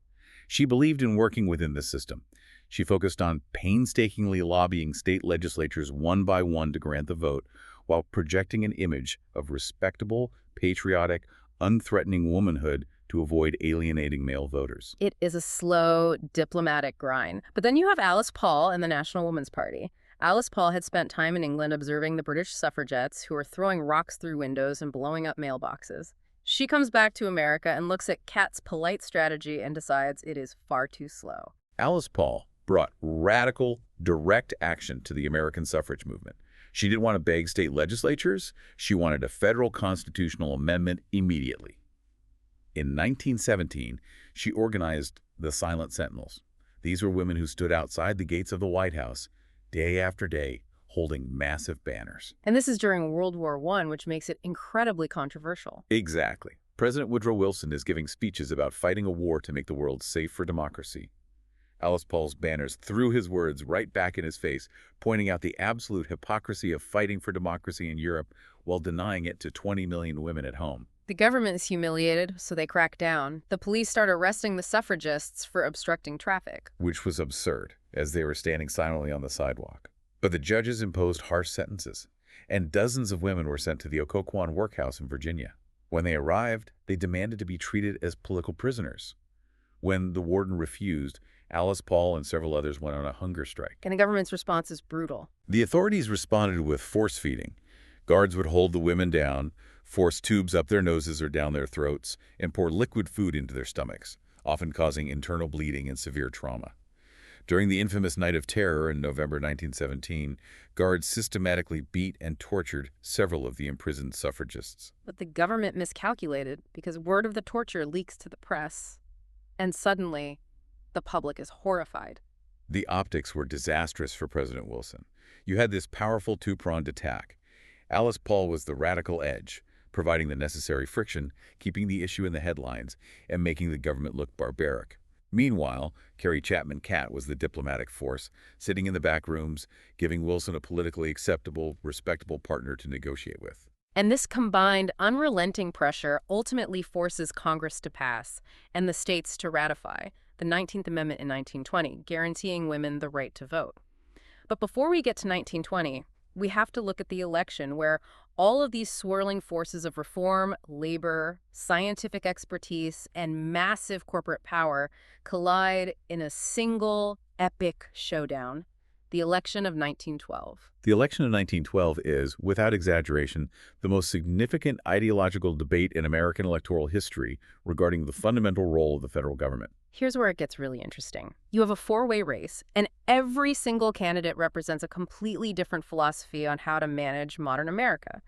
She believed in working within the system. She focused on painstakingly lobbying state legislatures one by one to grant the vote, while projecting an image of respectable, patriotic, unthreatening womanhood to avoid alienating male voters. It is a slow, diplomatic grind. But then you have Alice Paul and the National Woman's Party. Alice Paul had spent time in England observing the British suffragettes who were throwing rocks through windows and blowing up mailboxes. She comes back to America and looks at Catt's polite strategy and decides it is far too slow. Alice Paul brought radical, direct action to the American suffrage movement. She didn't want to beg state legislatures. She wanted a federal constitutional amendment immediately. In 1917, she organized the Silent Sentinels. These were women who stood outside the gates of the White House day after day, holding massive banners. And this is during World War I, which makes it incredibly controversial. Exactly. President Woodrow Wilson is giving speeches about fighting a war to make the world safe for democracy. Alice Paul's banners threw his words right back in his face, pointing out the absolute hypocrisy of fighting for democracy in Europe while denying it to 20 million women at home. The government is humiliated, so they crack down. The police start arresting the suffragists for obstructing traffic. Which was absurd, as they were standing silently on the sidewalk. But the judges imposed harsh sentences, and dozens of women were sent to the Occoquan workhouse in Virginia. When they arrived, they demanded to be treated as political prisoners. When the warden refused, Alice Paul and several others went on a hunger strike. And the government's response is brutal. The authorities responded with force feeding. Guards would hold the women down, force tubes up their noses or down their throats, and pour liquid food into their stomachs, often causing internal bleeding and severe trauma. During the infamous Night of Terror in November 1917, guards systematically beat and tortured several of the imprisoned suffragists. But the government miscalculated because word of the torture leaks to the press, and suddenly the public is horrified. The optics were disastrous for President Wilson. You had this powerful two-pronged attack. Alice Paul was the radical edge, providing the necessary friction, keeping the issue in the headlines, and making the government look barbaric. Meanwhile, Carrie Chapman Catt was the diplomatic force, sitting in the back rooms, giving Wilson a politically acceptable, respectable partner to negotiate with. And this combined, unrelenting pressure ultimately forces Congress to pass and the states to ratify the 19th Amendment in 1920, guaranteeing women the right to vote. But before we get to 1920, we have to look at the election where all of these swirling forces of reform, labor, scientific expertise, and massive corporate power collide in a single epic showdown, the election of 1912. The election of 1912 is, without exaggeration, the most significant ideological debate in American electoral history regarding the fundamental role of the federal government. Here's where it gets really interesting. You have a four-way race, and every single candidate represents a completely different philosophy on how to manage modern America.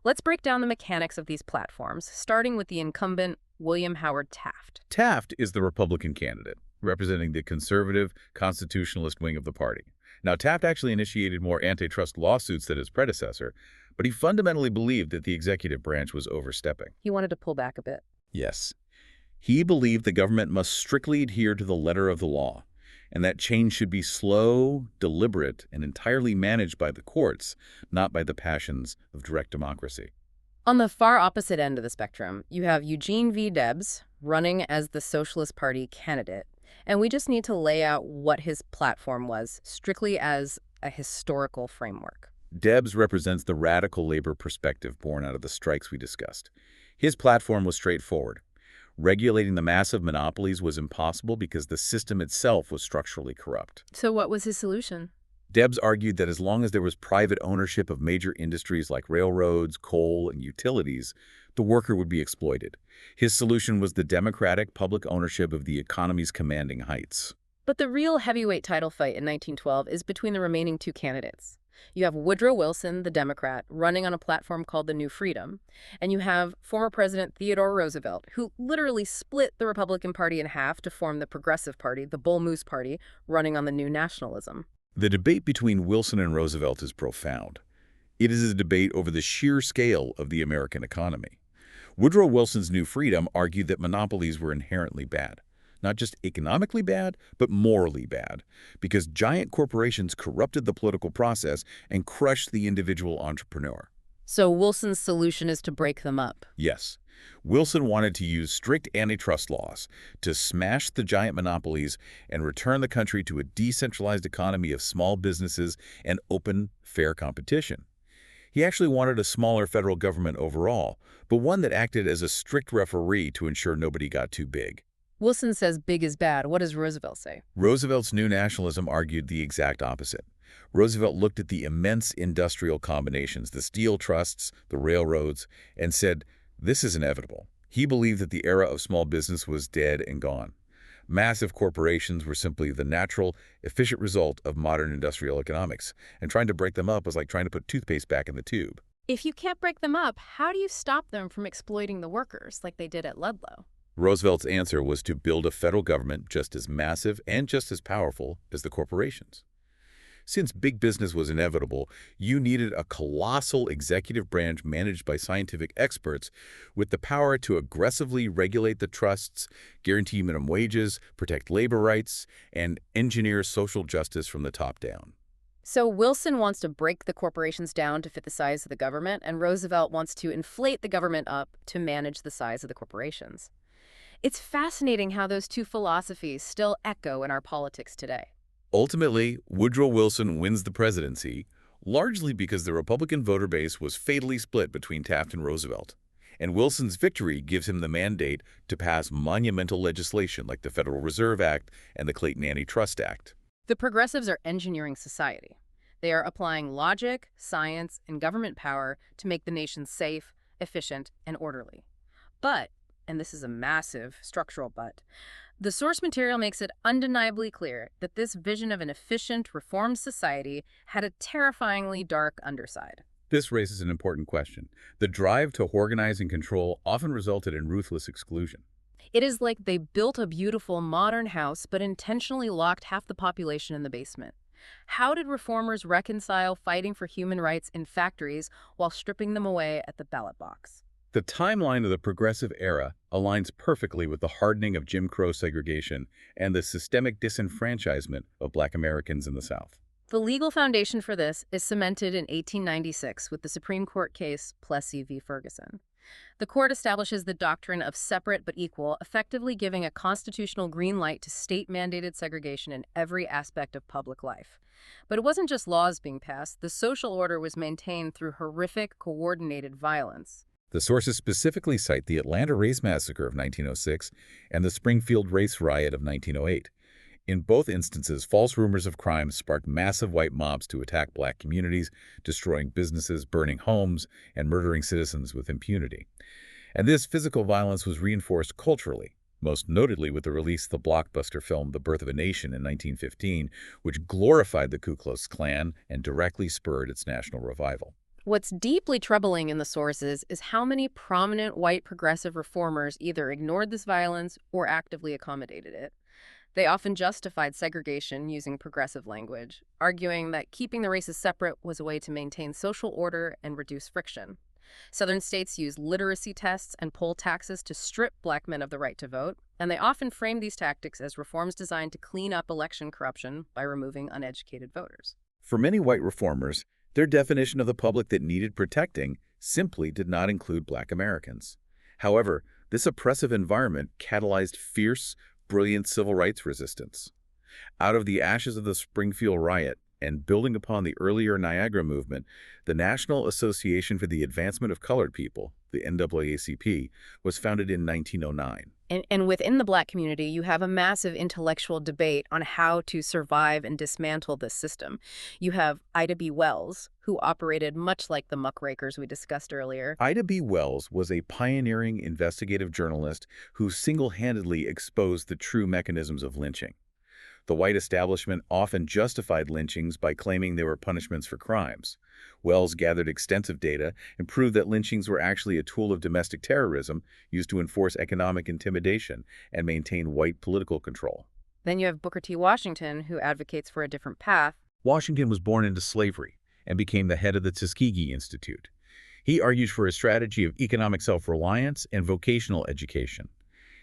Let's break down the mechanics of these platforms, starting with the incumbent William Howard Taft. Taft is the Republican candidate, representing the conservative, constitutionalist wing of the party. Now, Taft actually initiated more antitrust lawsuits than his predecessor, but he fundamentally believed that the executive branch was overstepping. He wanted to pull back a bit. Yes. He believed the government must strictly adhere to the letter of the law, and that change should be slow, deliberate, and entirely managed by the courts, not by the passions of direct democracy. On the far opposite end of the spectrum, you have Eugene V. Debs running as the Socialist Party candidate. And we just need to lay out what his platform was, strictly as a historical framework. Debs represents the radical labor perspective born out of the strikes we discussed. His platform was straightforward. Regulating the massive monopolies was impossible because the system itself was structurally corrupt. So what was his solution? Debs argued that as long as there was private ownership of major industries like railroads, coal, and utilities, the worker would be exploited. His solution was the democratic public ownership of the economy's commanding heights. But the real heavyweight title fight in 1912 is between the remaining two candidates. You have Woodrow Wilson, the Democrat, running on a platform called the New Freedom, and you have former President Theodore Roosevelt, who literally split the Republican Party in half to form the Progressive Party, the Bull Moose Party, running on the New Nationalism. The debate between Wilson and Roosevelt is profound. It is a debate over the sheer scale of the American economy. Woodrow Wilson's New Freedom argued that monopolies were inherently bad. Not just economically bad, but morally bad, because giant corporations corrupted the political process and crushed the individual entrepreneur. So Wilson's solution is to break them up. Yes. Wilson wanted to use strict antitrust laws to smash the giant monopolies and return the country to a decentralized economy of small businesses and open, fair competition. He actually wanted a smaller federal government overall, but one that acted as a strict referee to ensure nobody got too big. Wilson says big is bad. What does Roosevelt say? Roosevelt's new nationalism argued the exact opposite. Roosevelt looked at the immense industrial combinations, the steel trusts, the railroads, and said, this is inevitable. He believed that the era of small business was dead and gone. Massive corporations were simply the natural, efficient result of modern industrial economics, and trying to break them up was like trying to put toothpaste back in the tube. If you can't break them up, how do you stop them from exploiting the workers like they did at Ludlow? Roosevelt's answer was to build a federal government just as massive and just as powerful as the corporations. Since big business was inevitable, you needed a colossal executive branch managed by scientific experts with the power to aggressively regulate the trusts, guarantee minimum wages, protect labor rights, and engineer social justice from the top down. So Wilson wants to break the corporations down to fit the size of the government, and Roosevelt wants to inflate the government up to manage the size of the corporations. It's fascinating how those two philosophies still echo in our politics today. Ultimately, Woodrow Wilson wins the presidency, largely because the Republican voter base was fatally split between Taft and Roosevelt. And Wilson's victory gives him the mandate to pass monumental legislation like the Federal Reserve Act and the Clayton Antitrust Act. The progressives are engineering society. They are applying logic, science, and government power to make the nation safe, efficient, and orderly. But, and this is a massive structural but, the source material makes it undeniably clear that this vision of an efficient, reformed society had a terrifyingly dark underside. This raises an important question. The drive to organize and control often resulted in ruthless exclusion. It is like they built a beautiful modern house but intentionally locked half the population in the basement. How did reformers reconcile fighting for human rights in factories while stripping them away at the ballot box? The timeline of the progressive era aligns perfectly with the hardening of Jim Crow segregation and the systemic disenfranchisement of Black Americans in the South. The legal foundation for this is cemented in 1896 with the Supreme Court case Plessy v. Ferguson. The court establishes the doctrine of separate but equal, effectively giving a constitutional green light to state-mandated segregation in every aspect of public life. But it wasn't just laws being passed. The social order was maintained through horrific, coordinated violence. The sources specifically cite the Atlanta Race Massacre of 1906 and the Springfield Race Riot of 1908. In both instances, false rumors of crime sparked massive white mobs to attack Black communities, destroying businesses, burning homes, and murdering citizens with impunity. And this physical violence was reinforced culturally. most notably with the release of the blockbuster film The Birth of a Nation in 1915, which glorified the Ku Klux Klan and directly spurred its national revival. What's deeply troubling in the sources is how many prominent white progressive reformers either ignored this violence or actively accommodated it. They often justified segregation using progressive language, arguing that keeping the races separate was a way to maintain social order and reduce friction. Southern states used literacy tests and poll taxes to strip black men of the right to vote, and they often framed these tactics as reforms designed to clean up election corruption by removing uneducated voters. For many white reformers, their definition of the public that needed protecting simply did not include black Americans. However, this oppressive environment catalyzed fierce, brilliant civil rights resistance. Out of the ashes of the Springfield riot and building upon the earlier Niagara movement, the National Association for the Advancement of Colored People, the NAACP, was founded in 1909. And within the black community, you have a massive intellectual debate on how to survive and dismantle this system. You have Ida B. Wells, who operated much like the muckrakers we discussed earlier. Ida B. Wells was a pioneering investigative journalist who single-handedly exposed the true mechanisms of lynching. The white establishment often justified lynchings by claiming they were punishments for crimes. Wells gathered extensive data and proved that lynchings were actually a tool of domestic terrorism used to enforce economic intimidation and maintain white political control. Then you have Booker T. Washington, who advocates for a different path. Washington was born into slavery and became the head of the Tuskegee Institute. He argued for a strategy of economic self-reliance and vocational education.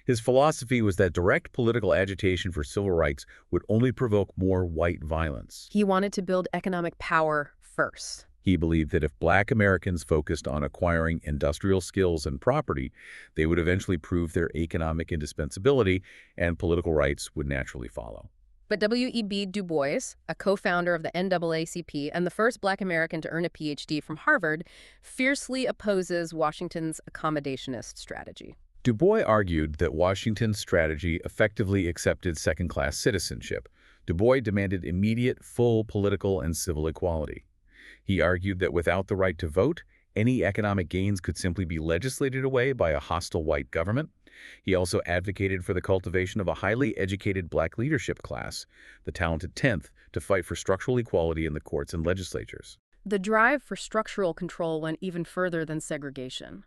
His philosophy was that direct political agitation for civil rights would only provoke more white violence. He wanted to build economic power first. He believed that if black Americans focused on acquiring industrial skills and property, they would eventually prove their economic indispensability and political rights would naturally follow. But W.E.B. Du Bois, a co-founder of the NAACP and the first black American to earn a Ph.D. from Harvard, fiercely opposes Washington's accommodationist strategy. Du Bois argued that Washington's strategy effectively accepted second-class citizenship. Du Bois demanded immediate, full political and civil equality. He argued that without the right to vote, any economic gains could simply be legislated away by a hostile white government. He also advocated for the cultivation of a highly educated black leadership class, the talented 10th, to fight for structural equality in the courts and legislatures. The drive for structural control went even further than segregation.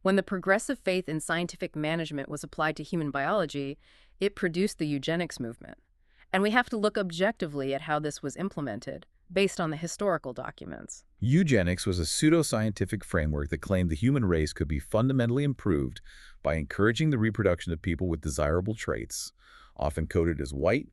When the progressive faith in scientific management was applied to human biology, it produced the eugenics movement. And we have to look objectively at how this was implemented, based on the historical documents. Eugenics was a pseudoscientific framework that claimed the human race could be fundamentally improved by encouraging the reproduction of people with desirable traits, often coded as white,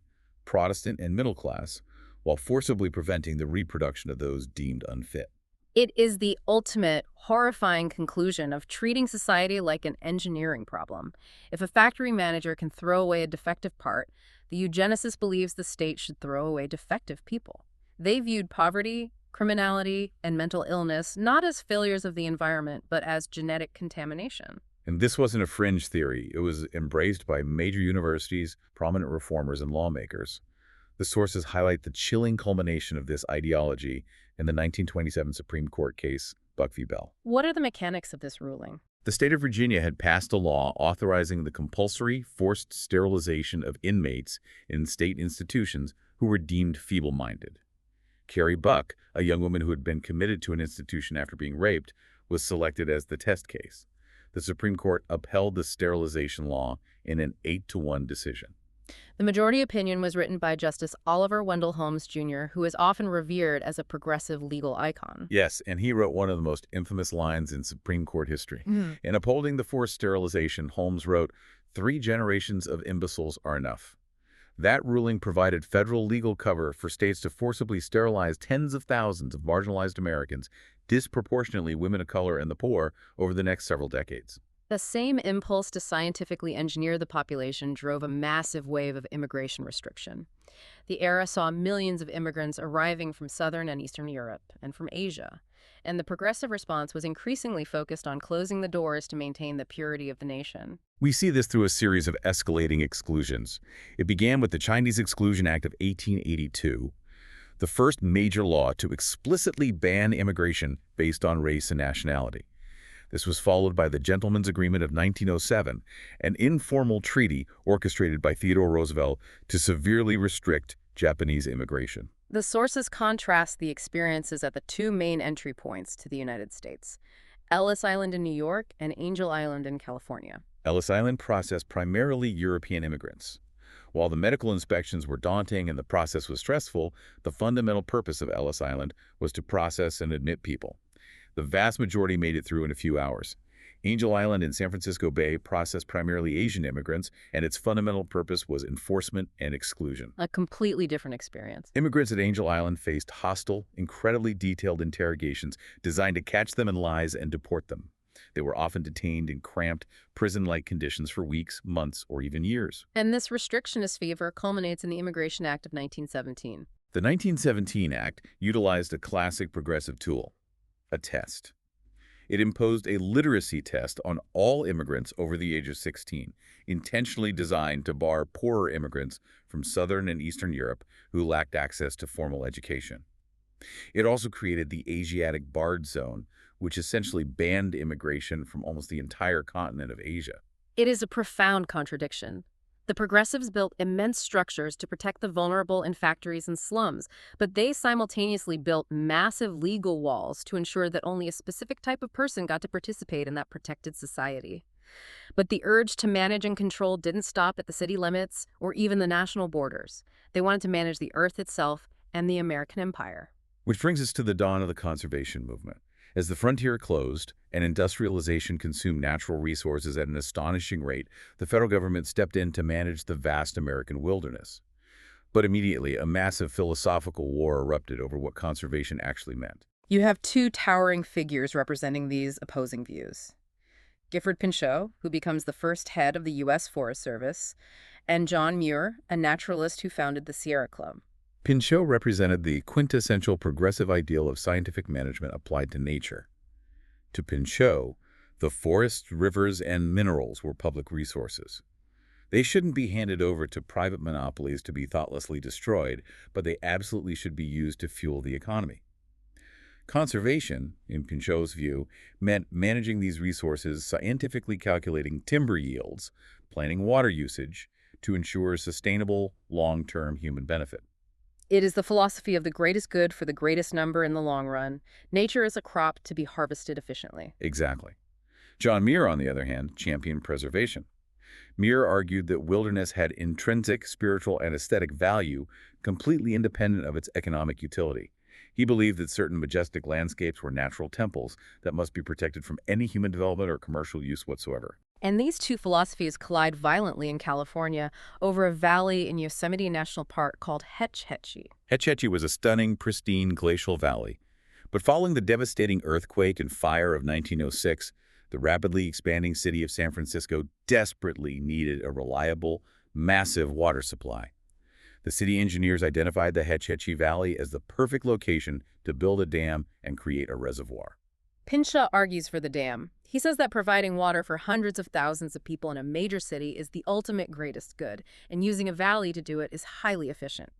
Protestant, and middle class, while forcibly preventing the reproduction of those deemed unfit. It is the ultimate, horrifying conclusion of treating society like an engineering problem. If a factory manager can throw away a defective part, the eugenicist believes the state should throw away defective people. They viewed poverty, criminality, and mental illness not as failures of the environment, but as genetic contamination. And this wasn't a fringe theory. It was embraced by major universities, prominent reformers, and lawmakers. The sources highlight the chilling culmination of this ideology in the 1927 Supreme Court case, Buck v. Bell. What are the mechanics of this ruling? The state of Virginia had passed a law authorizing the compulsory forced sterilization of inmates in state institutions who were deemed feeble-minded. Carrie Buck, a young woman who had been committed to an institution after being raped, was selected as the test case. The Supreme Court upheld the sterilization law in an 8-1 decision. The majority opinion was written by Justice Oliver Wendell Holmes, Jr., who is often revered as a progressive legal icon. Yes, and he wrote one of the most infamous lines in Supreme Court history. In upholding the forced sterilization, Holmes wrote, "3 generations of imbeciles are enough." That ruling provided federal legal cover for states to forcibly sterilize tens of thousands of marginalized Americans, disproportionately women of color and the poor, over the next several decades. The same impulse to scientifically engineer the population drove a massive wave of immigration restriction. The era saw millions of immigrants arriving from Southern and Eastern Europe and from Asia, and the progressive response was increasingly focused on closing the doors to maintain the purity of the nation. We see this through a series of escalating exclusions. It began with the Chinese Exclusion Act of 1882, the first major law to explicitly ban immigration based on race and nationality. This was followed by the Gentleman's Agreement of 1907, an informal treaty orchestrated by Theodore Roosevelt to severely restrict Japanese immigration. The sources contrast the experiences at the two main entry points to the United States, Ellis Island in New York and Angel Island in California. Ellis Island processed primarily European immigrants. While the medical inspections were daunting and the process was stressful, the fundamental purpose of Ellis Island was to process and admit people. The vast majority made it through in a few hours. Angel Island in San Francisco Bay processed primarily Asian immigrants, and its fundamental purpose was enforcement and exclusion. A completely different experience. Immigrants at Angel Island faced hostile, incredibly detailed interrogations designed to catch them in lies and deport them. They were often detained in cramped, prison-like conditions for weeks, months, or even years. And this restrictionist fever culminates in the Immigration Act of 1917. The 1917 Act utilized a classic progressive tool, a test. It imposed a literacy test on all immigrants over the age of 16, intentionally designed to bar poorer immigrants from Southern and Eastern Europe who lacked access to formal education. It also created the Asiatic Barred Zone, which essentially banned immigration from almost the entire continent of Asia. It is a profound contradiction. The progressives built immense structures to protect the vulnerable in factories and slums, but they simultaneously built massive legal walls to ensure that only a specific type of person got to participate in that protected society. But the urge to manage and control didn't stop at the city limits or even the national borders. They wanted to manage the earth itself and the American empire. Which brings us to the dawn of the conservation movement. As the frontier closed and industrialization consumed natural resources at an astonishing rate, the federal government stepped in to manage the vast American wilderness. But immediately, a massive philosophical war erupted over what conservation actually meant. You have two towering figures representing these opposing views. Gifford Pinchot, who becomes the first head of the U.S. Forest Service, and John Muir, a naturalist who founded the Sierra Club. Pinchot represented the quintessential progressive ideal of scientific management applied to nature. To Pinchot, the forests, rivers, and minerals were public resources. They shouldn't be handed over to private monopolies to be thoughtlessly destroyed, but they absolutely should be used to fuel the economy. Conservation, in Pinchot's view, meant managing these resources, scientifically calculating timber yields, planning water usage, to ensure sustainable, long-term human benefit. It is the philosophy of the greatest good for the greatest number in the long run. Nature is a crop to be harvested efficiently. Exactly. John Muir, on the other hand, championed preservation. Muir argued that wilderness had intrinsic spiritual and aesthetic value, completely independent of its economic utility. He believed that certain majestic landscapes were natural temples that must be protected from any human development or commercial use whatsoever. And these two philosophies collide violently in California over a valley in Yosemite National Park called Hetch Hetchy. Hetch Hetchy was a stunning, pristine glacial valley. But following the devastating earthquake and fire of 1906, the rapidly expanding city of San Francisco desperately needed a reliable, massive water supply. The city engineers identified the Hetch Hetchy Valley as the perfect location to build a dam and create a reservoir. Pinchot argues for the dam. He says that providing water for hundreds of thousands of people in a major city is the ultimate greatest good, and using a valley to do it is highly efficient.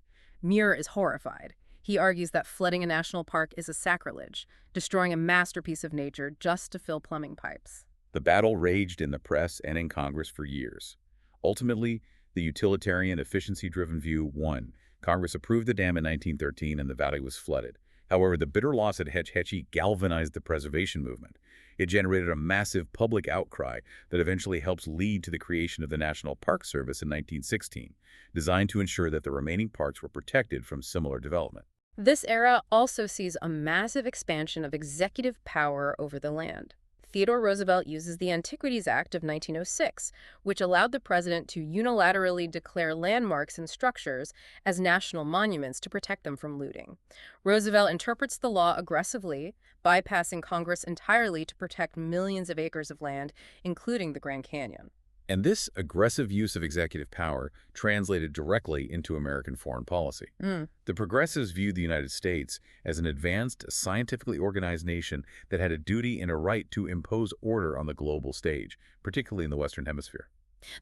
Muir is horrified. He argues that flooding a national park is a sacrilege, destroying a masterpiece of nature just to fill plumbing pipes. The battle raged in the press and in Congress for years. Ultimately, the utilitarian, efficiency-driven view won. Congress approved the dam in 1913 and the valley was flooded. However, the bitter loss at Hetch Hetchy galvanized the preservation movement. It generated a massive public outcry that eventually helps lead to the creation of the National Park Service in 1916, designed to ensure that the remaining parks were protected from similar development. This era also sees a massive expansion of executive power over the land. Theodore Roosevelt uses the Antiquities Act of 1906, which allowed the president to unilaterally declare landmarks and structures as national monuments to protect them from looting. Roosevelt interprets the law aggressively, bypassing Congress entirely to protect millions of acres of land, including the Grand Canyon. And this aggressive use of executive power translated directly into American foreign policy. The progressives viewed the United States as an advanced, scientifically organized nation that had a duty and a right to impose order on the global stage, particularly in the Western Hemisphere.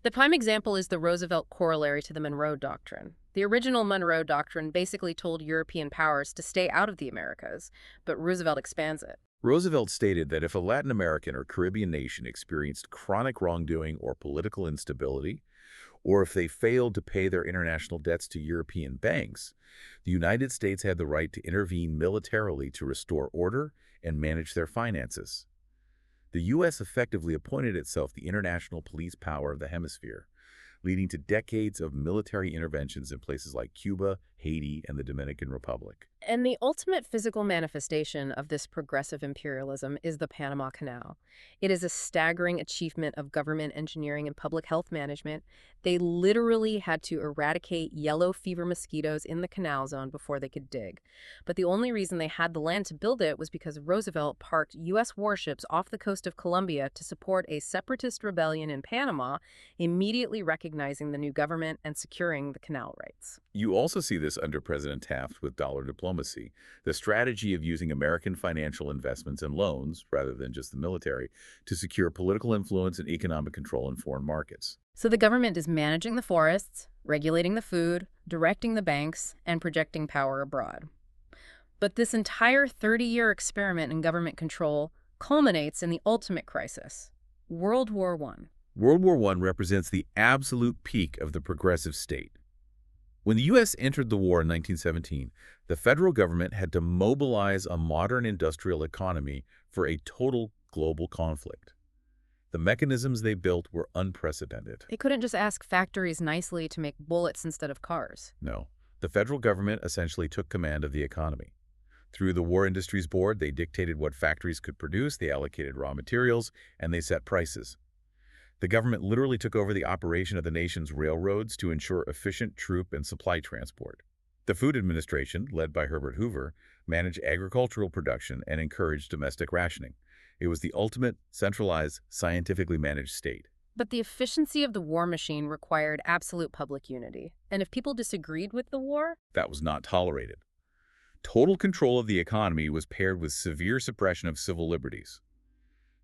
The prime example is the Roosevelt corollary to the Monroe Doctrine. The original Monroe Doctrine basically told European powers to stay out of the Americas, but Roosevelt expands it. Roosevelt stated that if a Latin American or Caribbean nation experienced chronic wrongdoing or political instability, or if they failed to pay their international debts to European banks, the United States had the right to intervene militarily to restore order and manage their finances. The U.S. effectively appointed itself the international police power of the hemisphere, leading to decades of military interventions in places like Cuba, Haiti, and the Dominican Republic. And the ultimate physical manifestation of this progressive imperialism is the Panama Canal. It is a staggering achievement of government engineering and public health management. They literally had to eradicate yellow fever mosquitoes in the canal zone before they could dig. But the only reason they had the land to build it was because Roosevelt parked U.S. warships off the coast of Colombia to support a separatist rebellion in Panama, immediately recognizing the new government and securing the canal rights. You also see this under President Taft with dollar diplomacy, the strategy of using American financial investments and loans, rather than just the military, to secure political influence and economic control in foreign markets. So the government is managing the forests, regulating the food, directing the banks, and projecting power abroad. But this entire 30-year experiment in government control culminates in the ultimate crisis, World War I. World War I represents the absolute peak of the progressive state. When the U.S. entered the war in 1917, the federal government had to mobilize a modern industrial economy for a total global conflict. The mechanisms they built were unprecedented. They couldn't just ask factories nicely to make bullets instead of cars. No, the federal government essentially took command of the economy. Through the War Industries Board, they dictated what factories could produce, they allocated raw materials, and they set prices. The government literally took over the operation of the nation's railroads to ensure efficient troop and supply transport. The Food Administration, led by Herbert Hoover, managed agricultural production and encouraged domestic rationing. It was the ultimate, centralized, scientifically managed state. But the efficiency of the war machine required absolute public unity. And if people disagreed with the war, That was not tolerated. Total control of the economy was paired with severe suppression of civil liberties.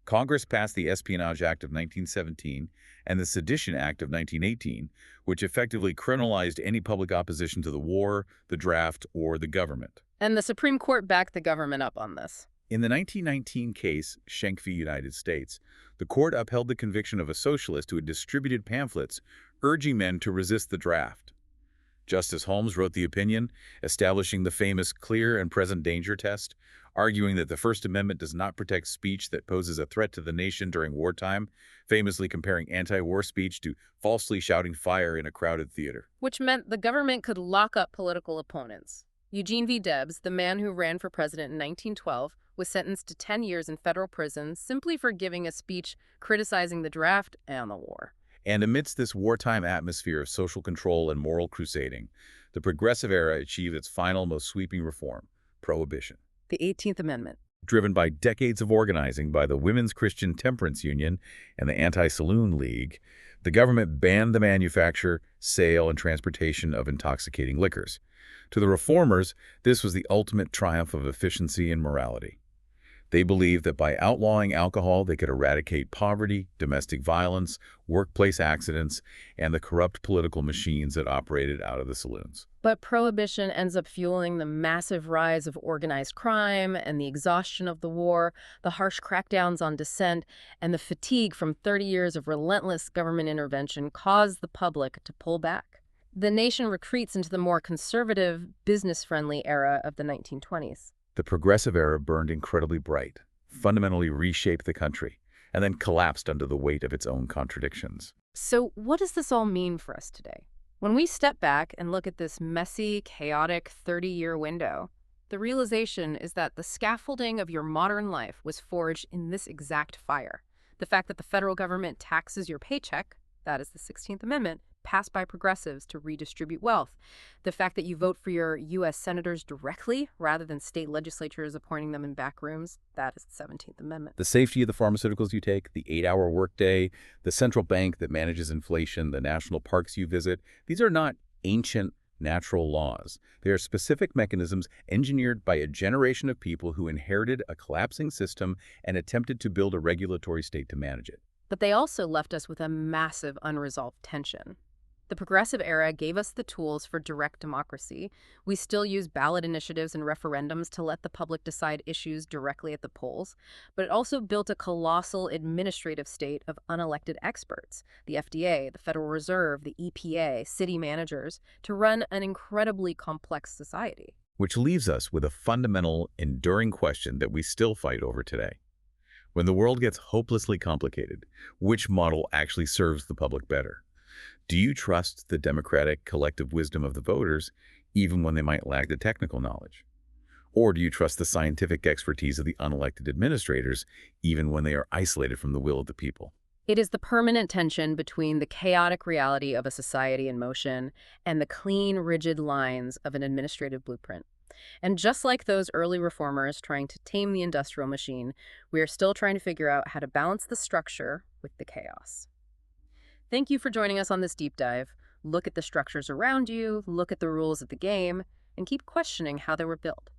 Congress passed the Espionage Act of 1917 and the Sedition Act of 1918, which effectively criminalized any public opposition to the war, the draft, or the government. and the Supreme Court backed the government up on this. In the 1919 case, Schenck v. United States, the court upheld the conviction of a socialist who had distributed pamphlets urging men to resist the draft. Justice Holmes wrote the opinion, establishing the famous clear and present danger test, arguing that the First Amendment does not protect speech that poses a threat to the nation during wartime, famously comparing anti-war speech to falsely shouting fire in a crowded theater. Which meant the government could lock up political opponents. Eugene V. Debs, the man who ran for president in 1912, was sentenced to 10 years in federal prison simply for giving a speech criticizing the draft and the war. And amidst this wartime atmosphere of social control and moral crusading, the progressive era achieved its final, most sweeping reform, prohibition. The 18th Amendment. Driven by decades of organizing by the Women's Christian Temperance Union and the Anti-Saloon League, the government banned the manufacture, sale, and transportation of intoxicating liquors. To the reformers, this was the ultimate triumph of efficiency and morality. They believed that by outlawing alcohol, they could eradicate poverty, domestic violence, workplace accidents, and the corrupt political machines that operated out of the saloons. But prohibition ends up fueling the massive rise of organized crime and the exhaustion of the war, the harsh crackdowns on dissent, and the fatigue from 30 years of relentless government intervention cause the public to pull back. The nation retreats into the more conservative, business-friendly era of the 1920s. The progressive era burned incredibly bright, fundamentally reshaped the country, and then collapsed under the weight of its own contradictions. So what does this all mean for us today? When we step back and look at this messy, chaotic 30-year window, the realization is that the scaffolding of your modern life was forged in this exact fire. The fact that the federal government taxes your paycheck, that is the 16th Amendment, passed by progressives to redistribute wealth. The fact that you vote for your U.S. senators directly rather than state legislatures appointing them in back rooms, that is the 17th Amendment. The safety of the pharmaceuticals you take, the 8-hour workday, the central bank that manages inflation, the national parks you visit, these are not ancient natural laws. They are specific mechanisms engineered by a generation of people who inherited a collapsing system and attempted to build a regulatory state to manage it. But they also left us with a massive unresolved tension. The Progressive Era gave us the tools for direct democracy. We still use ballot initiatives and referendums to let the public decide issues directly at the polls, but it also built a colossal administrative state of unelected experts, the FDA, the Federal Reserve, the EPA, city managers, to run an incredibly complex society. Which leaves us with a fundamental, enduring question that we still fight over today. When the world gets hopelessly complicated, which model actually serves the public better? Do you trust the democratic collective wisdom of the voters, even when they might lack the technical knowledge? Or do you trust the scientific expertise of the unelected administrators, even when they are isolated from the will of the people? It is the permanent tension between the chaotic reality of a society in motion and the clean, rigid lines of an administrative blueprint. And just like those early reformers trying to tame the industrial machine, we are still trying to figure out how to balance the structure with the chaos. Thank you for joining us on this deep dive. Look at the structures around you, look at the rules of the game, and keep questioning how they were built.